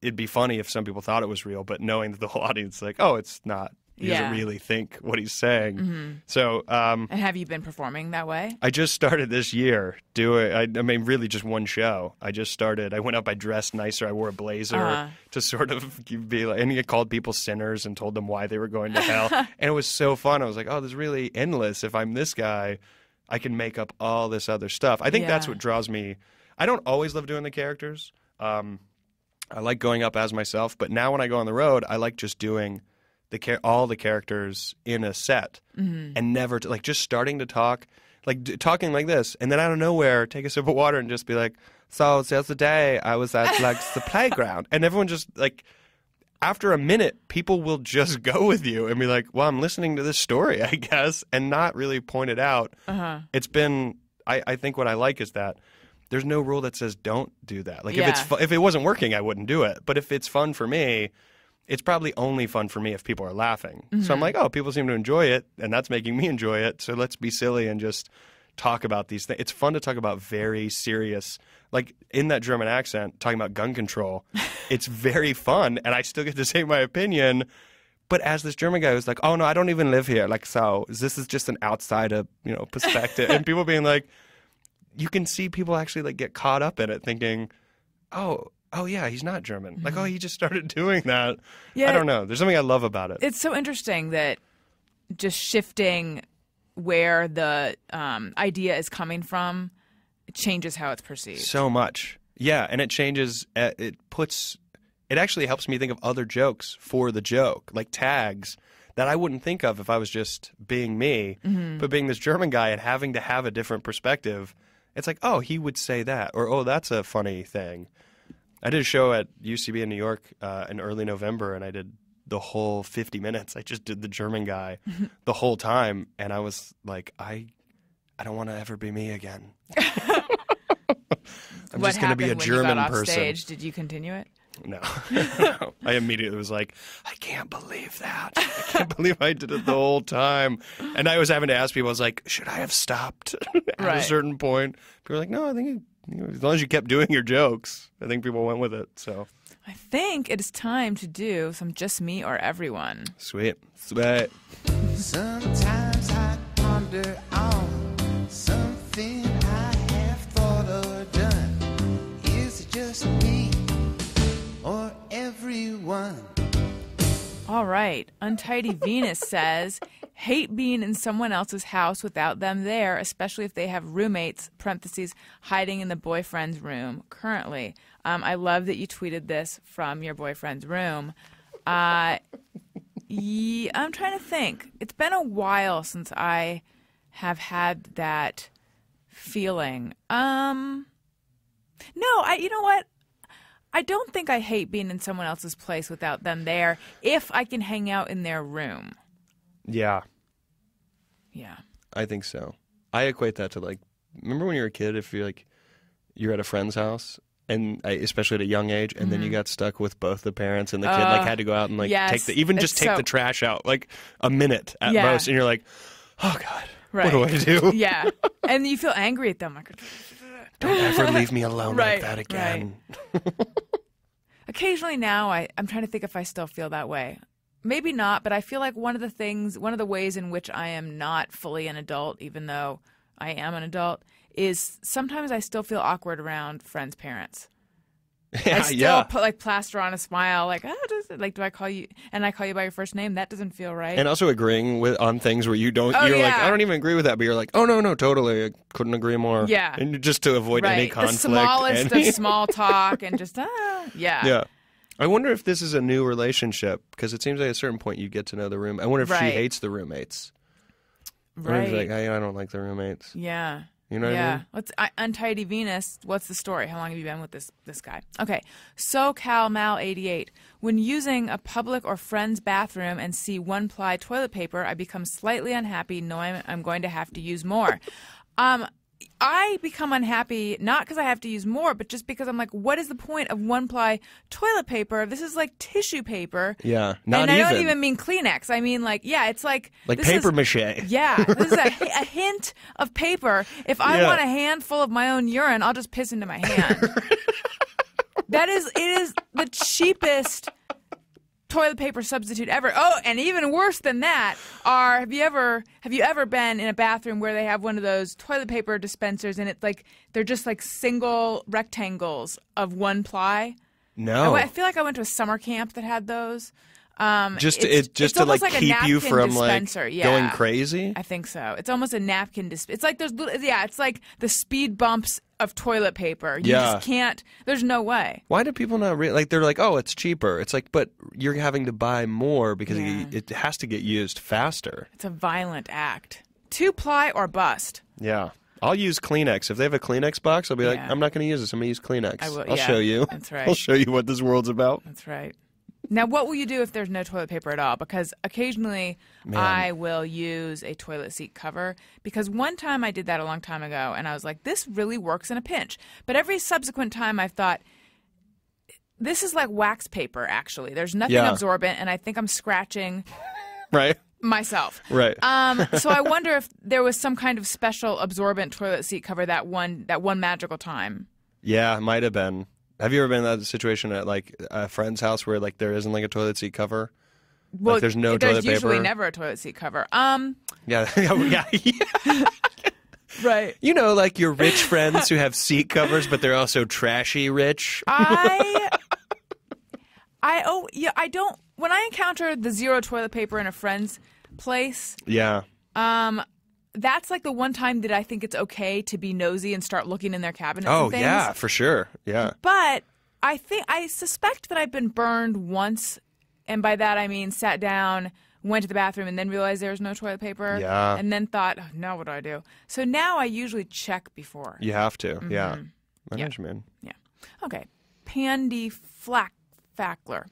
it'd be funny if some people thought it was real, but knowing that the whole audience is like, oh, it's not. He doesn't really think what he's saying. So, and have you been performing that way? I just started this year doing. I mean, really, just one show. I just started. I went up. I dressed nicer. I wore a blazer to sort of be like. And he called people sinners and told them why they were going to hell. And it was so fun. I was like, oh, this is really endless. If I'm this guy, I can make up all this other stuff. I think that's what draws me. I don't always love doing the characters. I like going up as myself. But now when I go on the road, I like just doing all the characters in a set, and never just starting to talk, talking like this, and then out of nowhere take a sip of water and just be like, so the other day I was at the playground, and everyone just after a minute people will just go with you and be like, well, I'm listening to this story, I guess, and not really point it out. It's been I think what I like is that there's no rule that says don't do that. If it wasn't working, I wouldn't do it, but if it's fun for me, it's probably only fun for me if people are laughing. So I'm like, oh, people seem to enjoy it, and that's making me enjoy it. So let's be silly and just talk about these things. It's fun to talk about very serious, like in that German accent, talking about gun control. It's very fun, and I still get to say my opinion. But as this German guy who's like, oh, no, I don't even live here. So this is just an outsider, perspective. And people being like, you can see people actually get caught up in it thinking, oh, yeah, he's not German. Oh, he just started doing that. Yeah, I don't know. There's something I love about it. It's so interesting that just shifting where the idea is coming from changes how it's perceived. So much. Yeah, and it changes. It actually helps me think of other jokes for the joke, like tags that I wouldn't think of if I was just being me. But being this German guy and having to have a different perspective, it's like, oh, he would say that. Or, oh, that's a funny thing. I did a show at UCB in New York in early November, and I did the whole 50 minutes. I just did the German guy the whole time, and I was like, I I don't want to ever be me again. I'm What just going to be a happened when German you got off person. stage? Did you continue it? No. No. I immediately was like, I can't believe that. I can't believe I did it the whole time. And I was having to ask people, I was like, should I have stopped at a certain point? People were like, no, I think as long as you kept doing your jokes, I think people went with it. So I think it is time to do some Just Me or Everyone. sweet. Sometimes I ponder on something I have thought or done. Is it just me or everyone? All right. Untidy Venus says, hate being in someone else's house without them there, especially if they have roommates, parentheses, hiding in the boyfriend's room currently. I love that you tweeted this from your boyfriend's room. I'm trying to think. It's been a while since I have had that feeling. No, you know what? I don't think I hate being in someone else's place without them there if I can hang out in their room. Yeah. Yeah. I think so. I equate that to like, remember when you were a kid, if you're at a friend's house, and especially at a young age, and then you got stuck with both the parents, and the kid like had to go out and like take the trash out like a minute at most, and you're like, oh God, what do I do? Yeah. And you feel angry at them. Like, don't ever leave me alone like that again. Right. Occasionally now, I'm trying to think if I still feel that way. Maybe not, but I feel like one of the ways in which I am not fully an adult, even though I am an adult, is sometimes I still feel awkward around friends' parents. I still put like plaster on a smile, like, do I call you? And I call you by your first name. That doesn't feel right. And also agreeing on things where you don't. You're like, I don't even agree with that, but you're like, oh no, totally, I couldn't agree more. Yeah. And just to avoid any conflict. The smallest of small talk and just yeah. Yeah. I wonder if this is a new relationship, because it seems like at a certain point you get to know the room. I wonder if she hates the roommates. Right. Like, hey, I don't like the roommates. Yeah. You know what I mean? Let's Untidy Venus. What's the story? How long have you been with this guy? Okay. SoCal Mal 88. When using a public or friend's bathroom and see one-ply toilet paper, I become slightly unhappy knowing I'm going to have to use more. I become unhappy not because I have to use more, but just because I'm like, what is the point of one-ply toilet paper? This is like tissue paper. Yeah, and I don't even mean Kleenex. I mean it's like paper mache. Yeah, this is a hint of paper. If I want a handful of my own urine, I'll just piss into my hand. It is the cheapest toilet paper substitute ever. Oh, and even worse than that have you ever been in a bathroom where they have one of those toilet paper dispensers and it's like they're just like single rectangles of one ply? No. I feel like I went to a summer camp that had those. Just it's to like keep you from dispenser. Like going crazy. I think so. It's almost a napkin It's like it's like the speed bumps of toilet paper. You just can't. There's no way. Why do people not like? They're like, oh, it's cheaper. It's like, but you're having to buy more because it has to get used faster. It's a violent act. 2-ply or bust. Yeah. I'll use Kleenex. If they have a Kleenex box, I'll be like, I'm not going to use this. I'm going to use Kleenex. I'll show you. That's right. I'll show you what this world's about. That's right. Now, what will you do if there's no toilet paper at all? Because occasionally I will use a toilet seat cover. Because one time I did that a long time ago, and I was like, this really works in a pinch. But every subsequent time I've thought, this is like wax paper, actually. There's nothing absorbent, and I think I'm scratching myself. Right. So I wonder if there was some kind of special absorbent toilet seat cover that one magical time. Yeah, it might have been. Have you ever been in that situation at like a friend's house where like there isn't like a toilet seat cover? Well, like, there's no toilet paper. There's usually never a toilet seat cover. Yeah. Right. You know, like your rich friends who have seat covers, but they're also trashy rich. I don't. When I encounter the zero toilet paper in a friend's place. Yeah. That's like the one time that I think it's okay to be nosy and start looking in their cabinets and things. Yeah, for sure. Yeah. But I suspect that I've been burned once, and by that I mean sat down, went to the bathroom, and then realized there was no toilet paper. Yeah. And then thought, oh, now what do I do? So now I usually check before. You have to. Mm-hmm. Yeah. I know what you mean. Yeah. Okay. Pandy Fackler.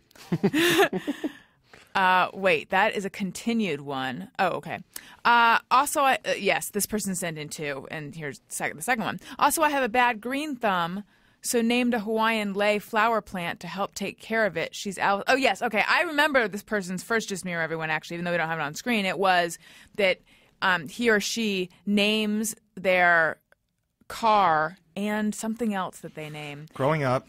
Wait, that is a continued one. Oh, okay. Also, yes, this person sent in two, and here's the second one. Also, I have a bad green thumb, so named a Hawaiian lei flower plant to help take care of it. She's out. Oh, yes, okay. I remember this person's first Just Mirror Everyone, actually, even though we don't have it on screen. It was that he or she names their car and something else that they name. Growing up,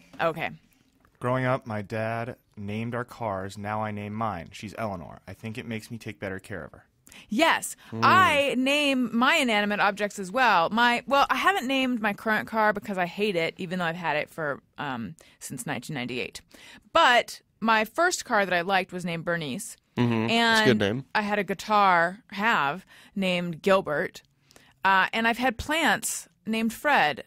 My dad named our cars. Now I name mine. She's Eleanor. I think it makes me take better care of her. Yes, I name my inanimate objects as well. I haven't named my current car because I hate it, even though I've had it for since 1998. But my first car that I liked was named Bernice, and It's a good name. I had a guitar named Gilbert, and I've had plants named Fred.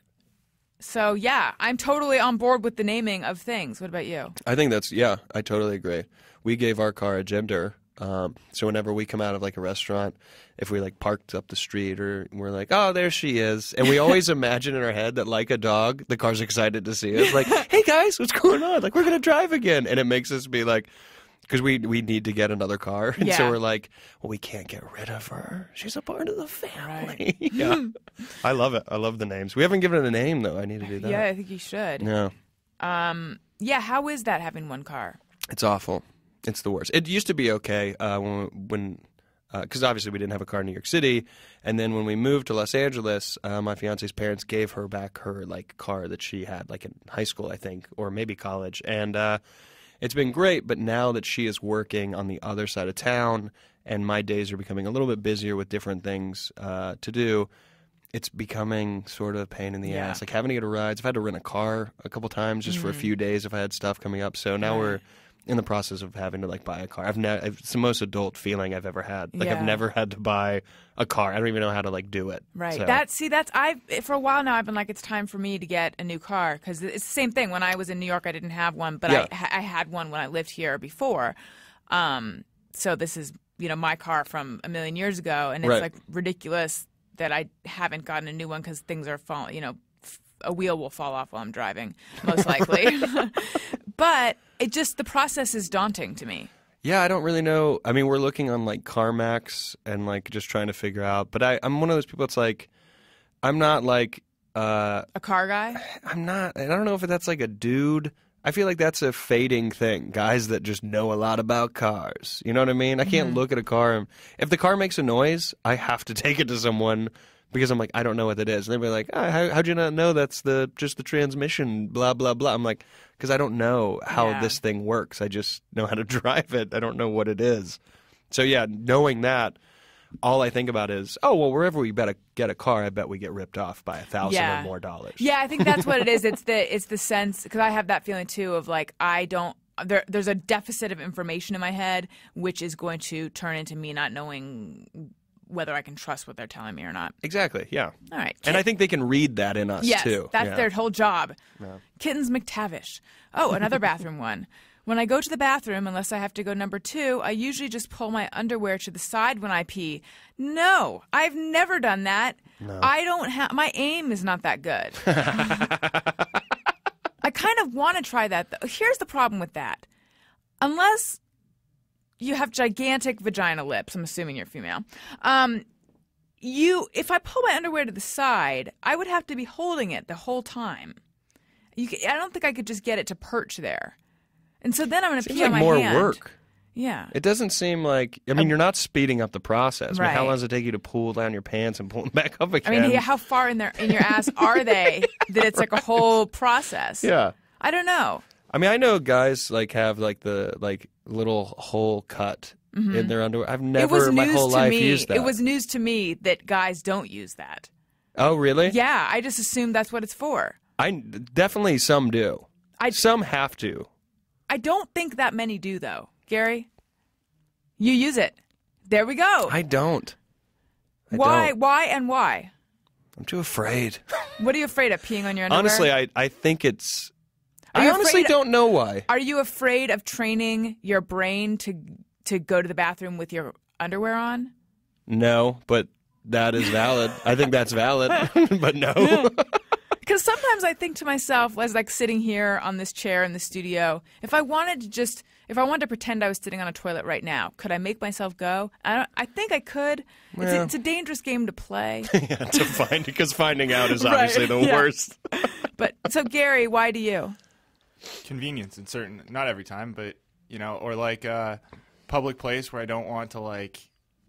So yeah, I'm totally on board with the naming of things. What about you? I think I totally agree. We gave our car a gender. So whenever we come out of like a restaurant, if we like parked up the street or we're like, oh, there she is. And we always imagine in our head that like a dog, the car's excited to see us. Like, hey guys, what's going on? Like, we're going to drive again. And it makes us be like, because we need to get another car. And so we're like, well, we can't get rid of her. She's a part of the family. Right. Yeah. I love it. I love the names. We haven't given it a name though. I need to do that. Yeah, I think you should. Yeah. Yeah, how is that having one car? It's awful. It's the worst. It used to be okay when because obviously we didn't have a car in New York City, and then when we moved to Los Angeles, my fiance's parents gave her back her like car that she had like in high school, I think, or maybe college, and it's been great. But now that she is working on the other side of town, and my days are becoming a little bit busier with different things to do, it's becoming sort of a pain in the ass. Like having to get a ride. I've had to rent a car a couple times just for a few days if I had stuff coming up. So now we're in the process of having to like buy a car. It's the most adult feeling I've ever had. Like I've never had to buy a car. I don't even know how to like do it. Right. So. For a while now I've been like, it's time for me to get a new car because it's the same thing. When I was in New York, I didn't have one, but I had one when I lived here before. So this is my car from a million years ago, and it's like ridiculous that I haven't gotten a new one because things are falling. A wheel will fall off while I'm driving, most likely. But the process is daunting to me. Yeah, I don't really know. I mean, we're looking on like CarMax and like just trying to figure out. But I'm one of those people that's like, I'm not like a car guy. I'm not. I don't know if that's like a dude. I feel like that's a fading thing. Guys that just know a lot about cars. You know what I mean? I can't look at a car and if the car makes a noise, I have to take it to someone. Because I'm like, I don't know what it is. And they'll be like, how'd you not know that's just the transmission, blah, blah, blah. I'm like, because I don't know how this thing works. I just know how to drive it. I don't know what it is. So, yeah, knowing that, all I think about is, wherever we get a car, I bet we get ripped off by $1,000 or more dollars. Yeah, I think that's what it is. It's the sense, because I have that feeling, too, of like, there's a deficit of information in my head, which is going to turn into me not knowing whether I can trust what they're telling me or not. Exactly, yeah. All right. And I think they can read that in us, too. Yes, that's their whole job. Yeah. Kittens McTavish. Oh, another bathroom one. When I go to the bathroom, unless I have to go number 2, I usually just pull my underwear to the side when I pee. No, I've never done that. No. My aim is not that good. I kind of want to try that, though. Here's the problem with that. Unless you have gigantic vagina lips. I'm assuming you're female. If I pull my underwear to the side, I would have to be holding it the whole time. I don't think I could just get it to perch there. And so then I'm going to pee on my hand. Seems like more work. Yeah. It doesn't seem like, you're not speeding up the process. Right. I mean, how long does it take you to pull down your pants and pull them back up again? I mean, how far in your ass are they that it's like a whole process? Yeah. I don't know. I mean, I know guys like have like the little hole cut in their underwear. I've never in my whole life used that. It was news to me that guys don't use that. Oh, really? Yeah, I just assumed that's what it's for. Definitely some do. Some have to. I don't think that many do, though. Gary, you use it. There we go. I don't. Why? Why and why? I'm too afraid. What are you afraid of, peeing on your underwear? Honestly, I think it's... I honestly don't know why. Are you afraid of training your brain to go to the bathroom with your underwear on? No, but that is valid. I think that's valid, but no. Because sometimes I think to myself, as like sitting here on this chair in the studio, if I wanted to just, if I wanted to pretend I was sitting on a toilet right now, could I make myself go? I think I could. It's a dangerous game to play. Yeah, because finding out is obviously the worst. But so Gary, why do you? Convenience in certain, not every time, but or like a public place where I don't want to like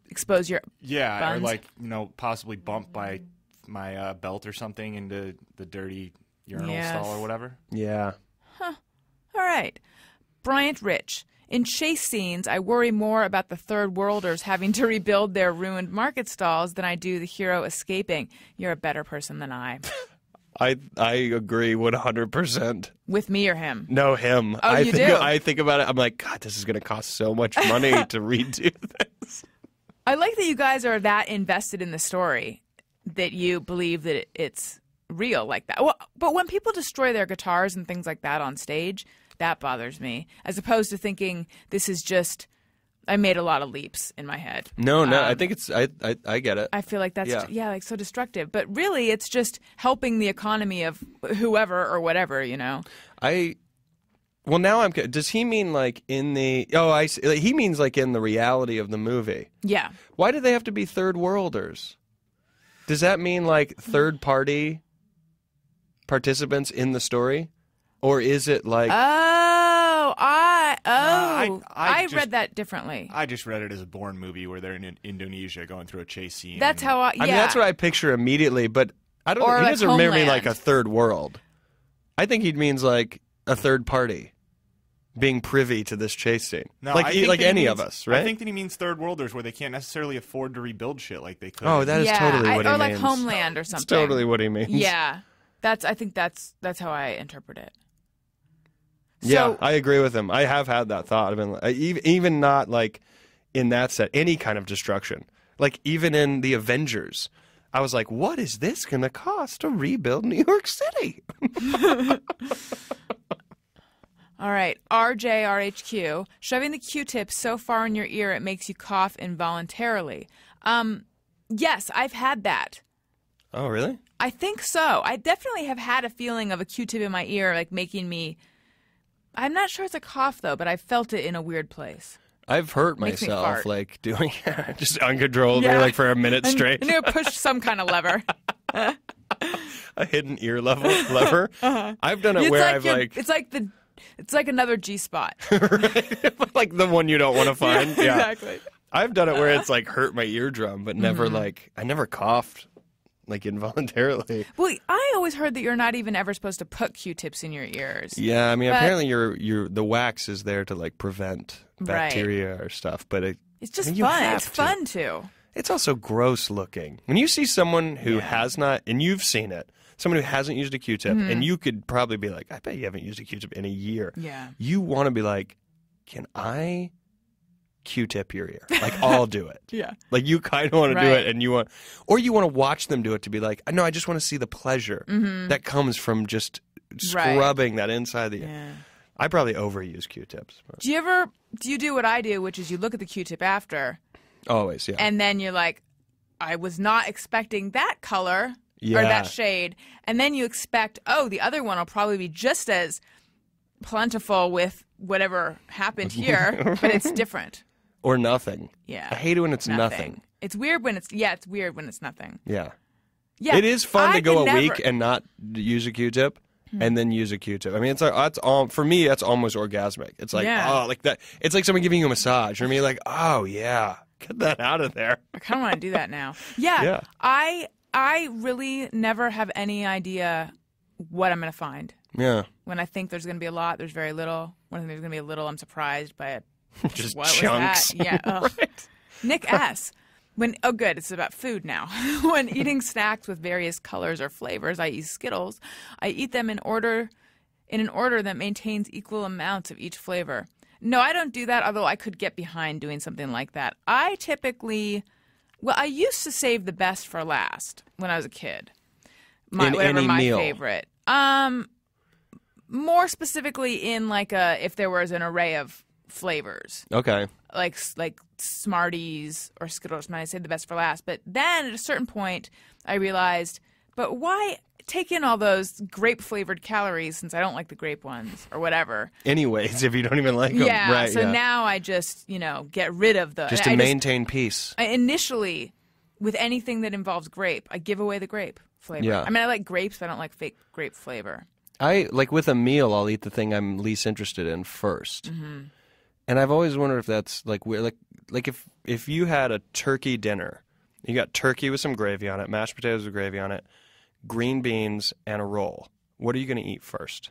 expose your buns? Or like possibly bump by my belt or something into the dirty urinal stall or whatever. Yeah. Huh. All right. Bryant Rich. In chase scenes, I worry more about the third worlders having to rebuild their ruined market stalls than I do the hero escaping. You're a better person than I. I agree 100%. With me or him? No, him. Oh, you do? I think about it. I'm like, God, this is going to cost so much money to redo this. I like that you guys are that invested in the story that you believe that it's real like that. Well, but when people destroy their guitars and things like that on stage, that bothers me. As opposed to thinking this is just, I made a lot of leaps in my head. No, I think it's, I get it. I feel like that's, like so destructive. But really, it's just helping the economy of whoever or whatever, Well, now does he mean like in the, I see, like, he means like in the reality of the movie. Yeah. Why do they have to be third worlders? Does that mean like third party participants in the story? Or is it like... I read that differently. I just read it as a Bourne movie where they're in Indonesia going through a chase scene. That's how I... Yeah. I mean, that's what I picture immediately, but I don't... Or he like doesn't mean Homeland. like a third world. I think he means like a third party being privy to this chase scene. No, like I think like that he any means, of us, right? I think that he means third worlders where they can't necessarily afford to rebuild shit like they could. Oh, that is totally what he means. Or like Homeland or something. That's totally what he means. Yeah. I think that's how I interpret it. Yeah, So, I agree with him. I have had that thought. I've been even not like in that set, any kind of destruction. Like even in the Avengers, I was like, what is this going to cost to rebuild New York City? all right, RJRHQ, shoving the Q-tip so far in your ear it makes you cough involuntarily. Yes, I've had that. Oh, really? I think so. I definitely have had a feeling of a Q-tip in my ear, like making me... I'm not sure it's a cough, though, but I felt it in a weird place. I've hurt Makes me myself, fart. like, doing just uncontrollably, like, for a minute straight. And you push some kind of lever. A hidden ear lever. I've done it It's where like I've, like... It's like another G-spot. Right? Like the one you don't want to find. Yeah, exactly. I've done it where it's, like, hurt my eardrum, but never, like... I never coughed, like, involuntarily. Well, I always heard that you're not even ever supposed to put Q-tips in your ears. Yeah, I mean, But- apparently the wax is there to, like, prevent bacteria or stuff, but It's just you fun. have It's to. fun, too. It's also gross looking. When you see someone who has not, and you've seen it, someone who hasn't used a Q-tip, and you could probably be like, I bet you haven't used a Q-tip in a year. Yeah. You want to be like, can I Q-tip your ear? Like, I'll do it. Yeah. Like, you kind of want to do Right. it, and you want to watch them do it to be like, no, I just want to see the pleasure that comes from just scrubbing that inside of the ear. Yeah. I probably overuse Q-tips. But Do you do what I do, which is you look at the Q-tip after, always, yeah. and then you're like, I was not expecting that color Yeah. or that shade. And then you expect, the other one will probably be just as plentiful with whatever happened here, but it's different. Or nothing. Yeah. I hate it when it's nothing. It's weird when it's weird when it's nothing. Yeah. Yeah. It is fun to go could a never- week and not use a Q-tip and then use a Q-tip. I mean, that's all for me. That's almost orgasmic. It's like, Yeah. like that. It's like someone giving you a massage. You know what I mean? Like, oh yeah, get that out of there. I kind of want to do that now. Yeah. Yeah. I really never have any idea what I'm going to find. Yeah. When I think there's going to be a lot, there's very little. When I think there's going to be a little, I'm surprised by it. Just What chunks. was that? Yeah. Ugh. Nick S. Good, it's about food now. When eating snacks with various colors or flavors, i.e. Skittles, I eat them in an order that maintains equal amounts of each flavor. No, I don't do that, although I could get behind doing something like that. I used to save the best for last when I was a kid. Whatever any my meal. favorite. More specifically in if there was an array of flavors. Okay. Like Smarties or Skittles, and I saved the best for last. But then at a certain point, I realized But why take in all those grape-flavored calories since I don't like the grape ones or whatever? Anyways, if you don't even like them. Yeah, Right, so now I just, get rid of the... Just to maintain peace. Initially, with anything that involves grape, I give away the grape flavor. Yeah. I mean, I like grapes, but I don't like fake grape flavor. With a meal, I'll eat the thing I'm least interested in first. Mm-hmm. And I've always wondered if that's weird. Like if you had a turkey dinner, you got turkey with some gravy on it, mashed potatoes with gravy on it, green beans, and a roll. What are you going to eat first?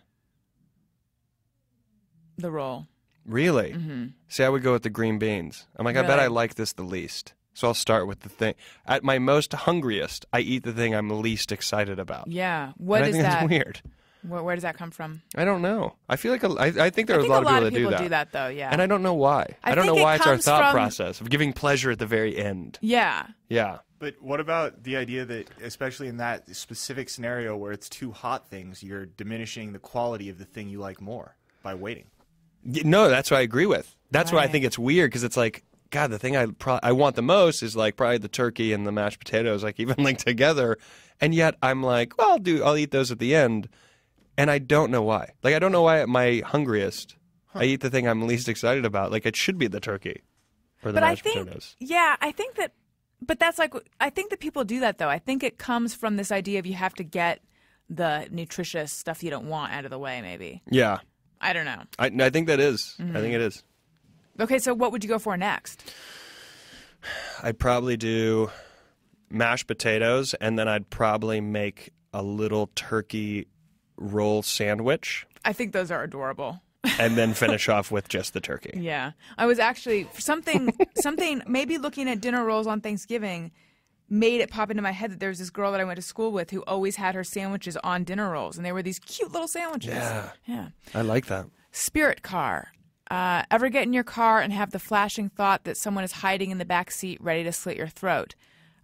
The roll. Really? Mm-hmm. See, I would go with the green beans. I'm like, I bet Really? I like this the least. So I'll start with the thing. At my most hungriest, I eat the thing I'm least excited about. Yeah. And I think that's weird. Where does that come from? I don't know. I feel like I think there are a lot of people that do that, though, yeah. And I don't know why. I don't know think why it it's our comes thought from- process of giving pleasure at the very end. Yeah. Yeah. But what about the idea that, especially in that specific scenario where it's two hot things, you're diminishing the quality of the thing you like more by waiting? No, that's what I agree with. That's why I Right. think it's weird, because it's like, God, the thing I want the most is like probably the turkey and the mashed potatoes, like even like together. And yet I'm like, well, I'll eat those at the end. And I don't know why. Like, I don't know why at my hungriest, I eat the thing I'm least excited about. Like, it should be the turkey or the mashed potatoes. Yeah, I think that, but that's I think that people do that, though. I think it comes from this idea of you have to get the nutritious stuff you don't want out of the way, maybe. Yeah. I don't know. I think that is. Mm-hmm. I think it is. Okay, so what would you go for next? I'd probably do mashed potatoes, and then I'd probably make a little turkey roll sandwich, I think those are adorable. and then finish off with just the turkey. Yeah. I was actually, something, maybe looking at dinner rolls on Thanksgiving made it pop into my head that there was this girl that I went to school with who always had her sandwiches on dinner rolls, and they were these cute little sandwiches. Yeah. I like that. Spirit car. Ever get in your car and have the flashing thought that someone is hiding in the back seat ready to slit your throat?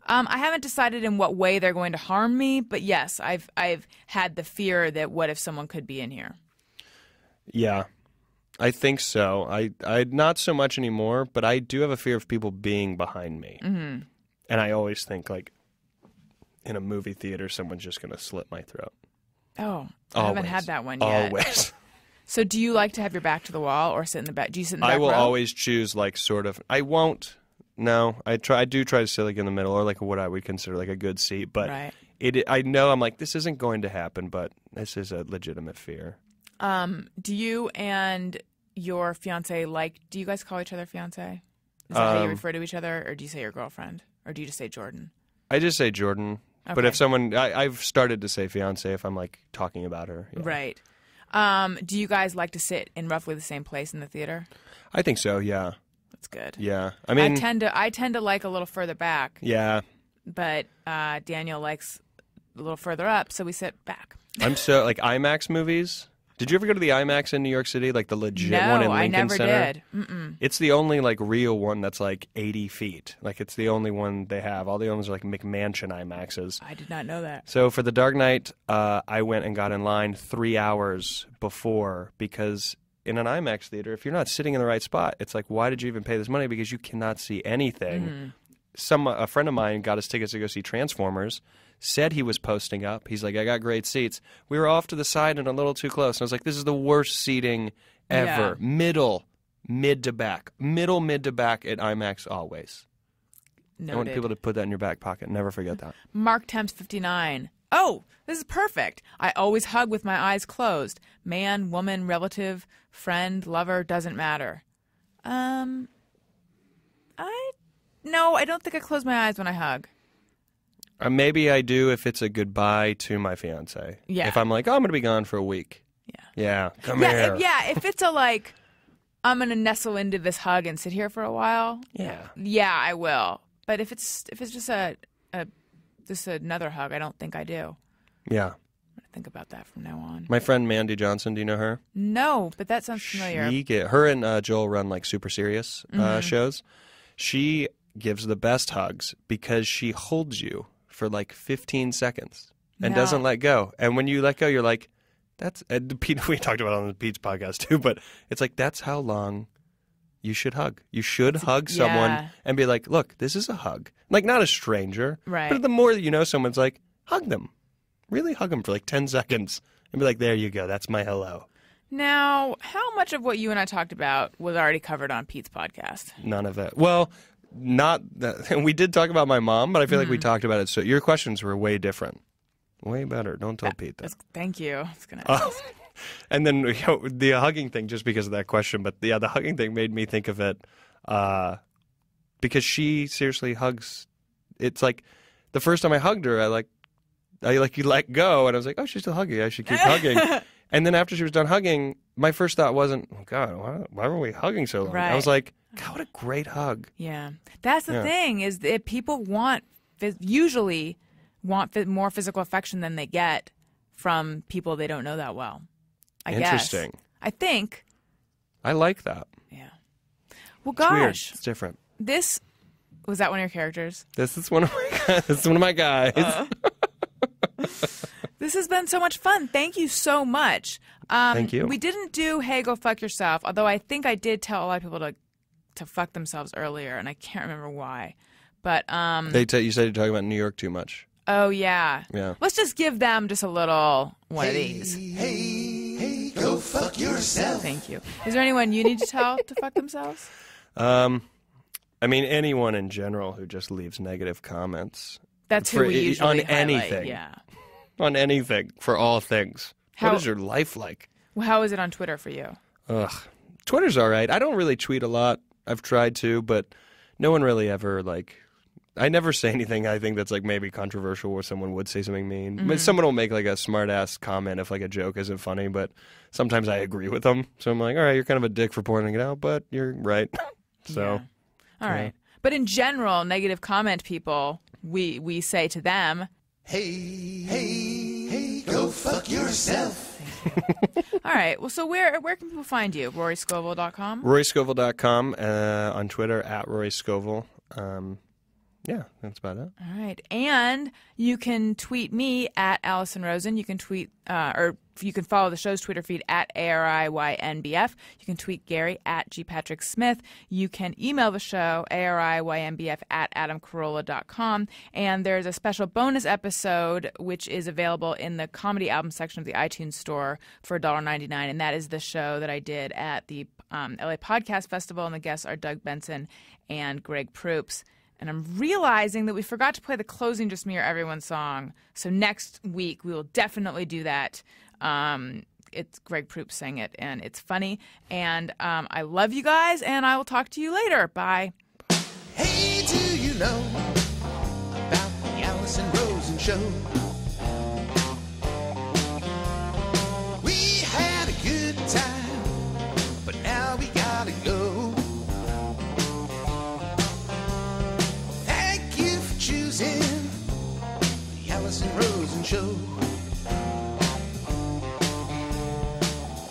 I haven't decided in what way they're going to harm me, but yes, I've had the fear that what if someone could be in here? Yeah, I think so. I not so much anymore, but I do have a fear of people being behind me. Mm-hmm. And I always think, like, in a movie theater, someone's just going to slit my throat. Oh, I haven't had that one yet. Always. So do you like to have your back to the wall or sit in the back? Do you sit in the back I will row? always choose, like, sort of. I won't. No, I do try to sit like in the middle, or like what I would consider like a good seat. But Right. I know I'm like, this isn't going to happen, but this is a legitimate fear. Do you and your fiance do you guys call each other fiance? Is that how you refer to each other, or do you say your girlfriend, or do you just say Jordan? I just say Jordan. But Okay. if someone, I've started to say fiance if I'm like talking about her. Yeah. Right. Do you guys like to sit in roughly the same place in the theater? I think so. Yeah. That's good. Yeah. I mean, I tend to like a little further back, yeah. but Daniel likes a little further up, so we sit back. I'm so like IMAX movies. Did you ever go to the IMAX in New York City, like the legit one in No, Lincoln I never Center? did. Mm-mm. It's the only like real one that's like 80 feet. Like it's the only one they have. All the others are like McMansion IMAXs. I did not know that. So for The Dark Knight, I went and got in line 3 hours before, because in an IMAX theater, if you're not sitting in the right spot, it's like, why did you even pay this money? Because you cannot see anything. A friend of mine got us tickets to go see Transformers, said he was posting up. He's like, I got great seats. We were off to the side and a little too close. And I was like, this is the worst seating ever. Yeah. Mid to back at IMAX always. I want Noted. people to put that in your back pocket. Never forget that. Mark Temps 59. Oh, this is perfect. I always hug with my eyes closed. Man, woman, relative, friend, lover, doesn't matter. No, I don't think I close my eyes when I hug. Maybe I do if it's a goodbye to my fiance. Yeah. If I'm like, oh, I'm going to be gone for a week. Yeah. Come here. If it's a like, I'm gonna nestle into this hug and sit here for a while. Yeah. I will. But if it's just just another hug, I don't think I do. Yeah. I'm gonna think about that from now on. My friend Mandy Johnson, do you know her? No, but that sounds familiar. Her and Joel run like super serious shows. She gives the best hugs because she holds you for like 15 seconds and doesn't let go. And when you let go, you're like, that's Pete. We talked about it on the Pete's podcast too, but it's like, that's how long you should hug. You should hug someone and be like, look, this is a hug. Like, not a stranger. Right. But the more that you know someone's like, hug them. Really hug them for like 10 seconds and be like, there you go. That's my hello. Now, how much of what you and I talked about was already covered on Pete's podcast? None of it. Well, not that. We did talk about my mom, but I feel like we talked about it. So your questions were way different. Way better. Don't tell Pete that. Thank you. I was going to ask. And then the hugging thing, just because of that question. But the hugging thing made me think of it because she seriously hugs. It's like the first time I hugged her, I you let go, and I was like, oh, she's still hugging. I should keep hugging. And then after she was done hugging, my first thought wasn't, oh, God, why were we hugging so long? Right. I was like, God, what a great hug. Yeah. That's the thing, is that people usually want more physical affection than they get from people they don't know that well. I guess. Interesting. I think. I like that. Yeah. Well, It's weird. gosh. It's different. Was that one of your characters? This is one of my guys. This has been so much fun. Thank you so much. Thank you. We didn't do Hey, Go Fuck Yourself, although I think I did tell a lot of people to fuck themselves earlier, and I can't remember why. But You said you're talking about New York too much. oh, yeah. Yeah. Let's just give them just a little one of these. Hey, go fuck yourself. Thank you. Is there anyone you need to tell to fuck themselves? I mean, anyone in general who just leaves negative comments. That's who we usually on highlight. anything. Yeah. On anything, for all things. What is your life like? Well, how is it on Twitter for you? Ugh. Twitter's all right. I don't really tweet a lot. I've tried to, but no one really ever, I never say anything I think that's, maybe controversial where someone would say something mean. Mm-hmm. Someone will make, a smart-ass comment if, a joke isn't funny, but sometimes I agree with them. So I'm like, all right, you're kind of a dick for pointing it out, but you're right. So, All right. But in general, negative comment people, we say to them, Hey, go fuck yourself. all right. Well, so where can people find you? RoryScovel.com? RoryScovel.com, on Twitter, at Rory Scovel. Yeah, that's about it. All right. And you can tweet me at Alison Rosen. You can tweet, or you can follow the show's Twitter feed at ARIYNBF. You can tweet Gary at GPatrickSmith. You can email the show, ARIYNBF at AdamCarolla.com. And there's a special bonus episode, which is available in the comedy album section of the iTunes store for $1.99. And that is the show that I did at the LA Podcast Festival. And the guests are Doug Benson and Greg Proops. And I'm realizing that we forgot to play the closing Just Me or Everyone song. So next week we will definitely do that. It's Greg Proops sang it, and it's funny. And I love you guys, and I will talk to you later. Bye. Hey, do you know about the Alison Rosen show? We had a good time, but now we gotta go. Choosing the Alison Rosen show.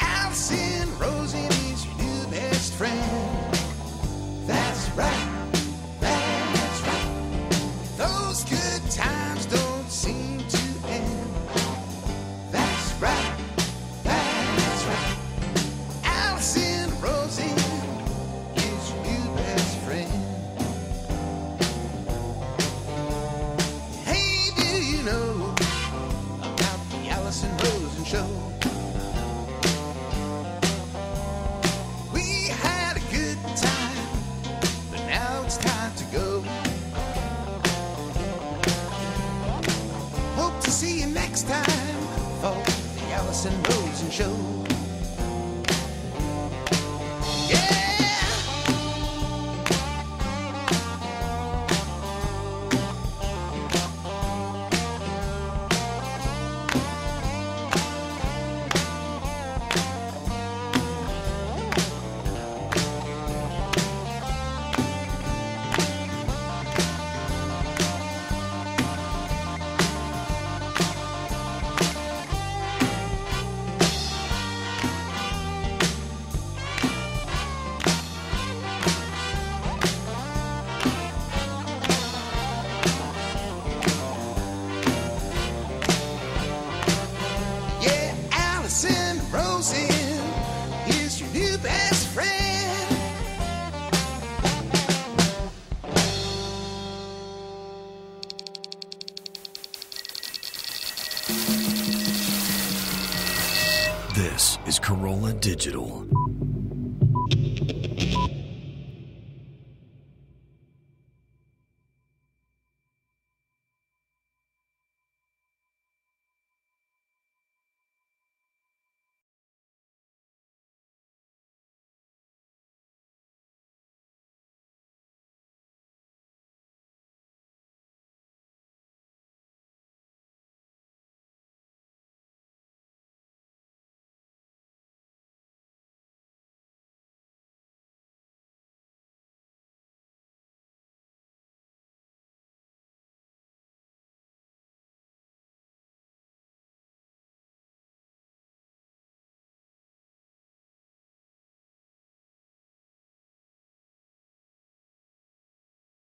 Alison Rosen is your new best friend. That's right, that's right. Those good times don't seem to end. That's right, that's right. Alison Rosen is your new best friend. Know about the Alison Rosen show. We had a good time, but now it's time to go. Hope to see you next time for the Alison Rosen show. This is Corolla Digital.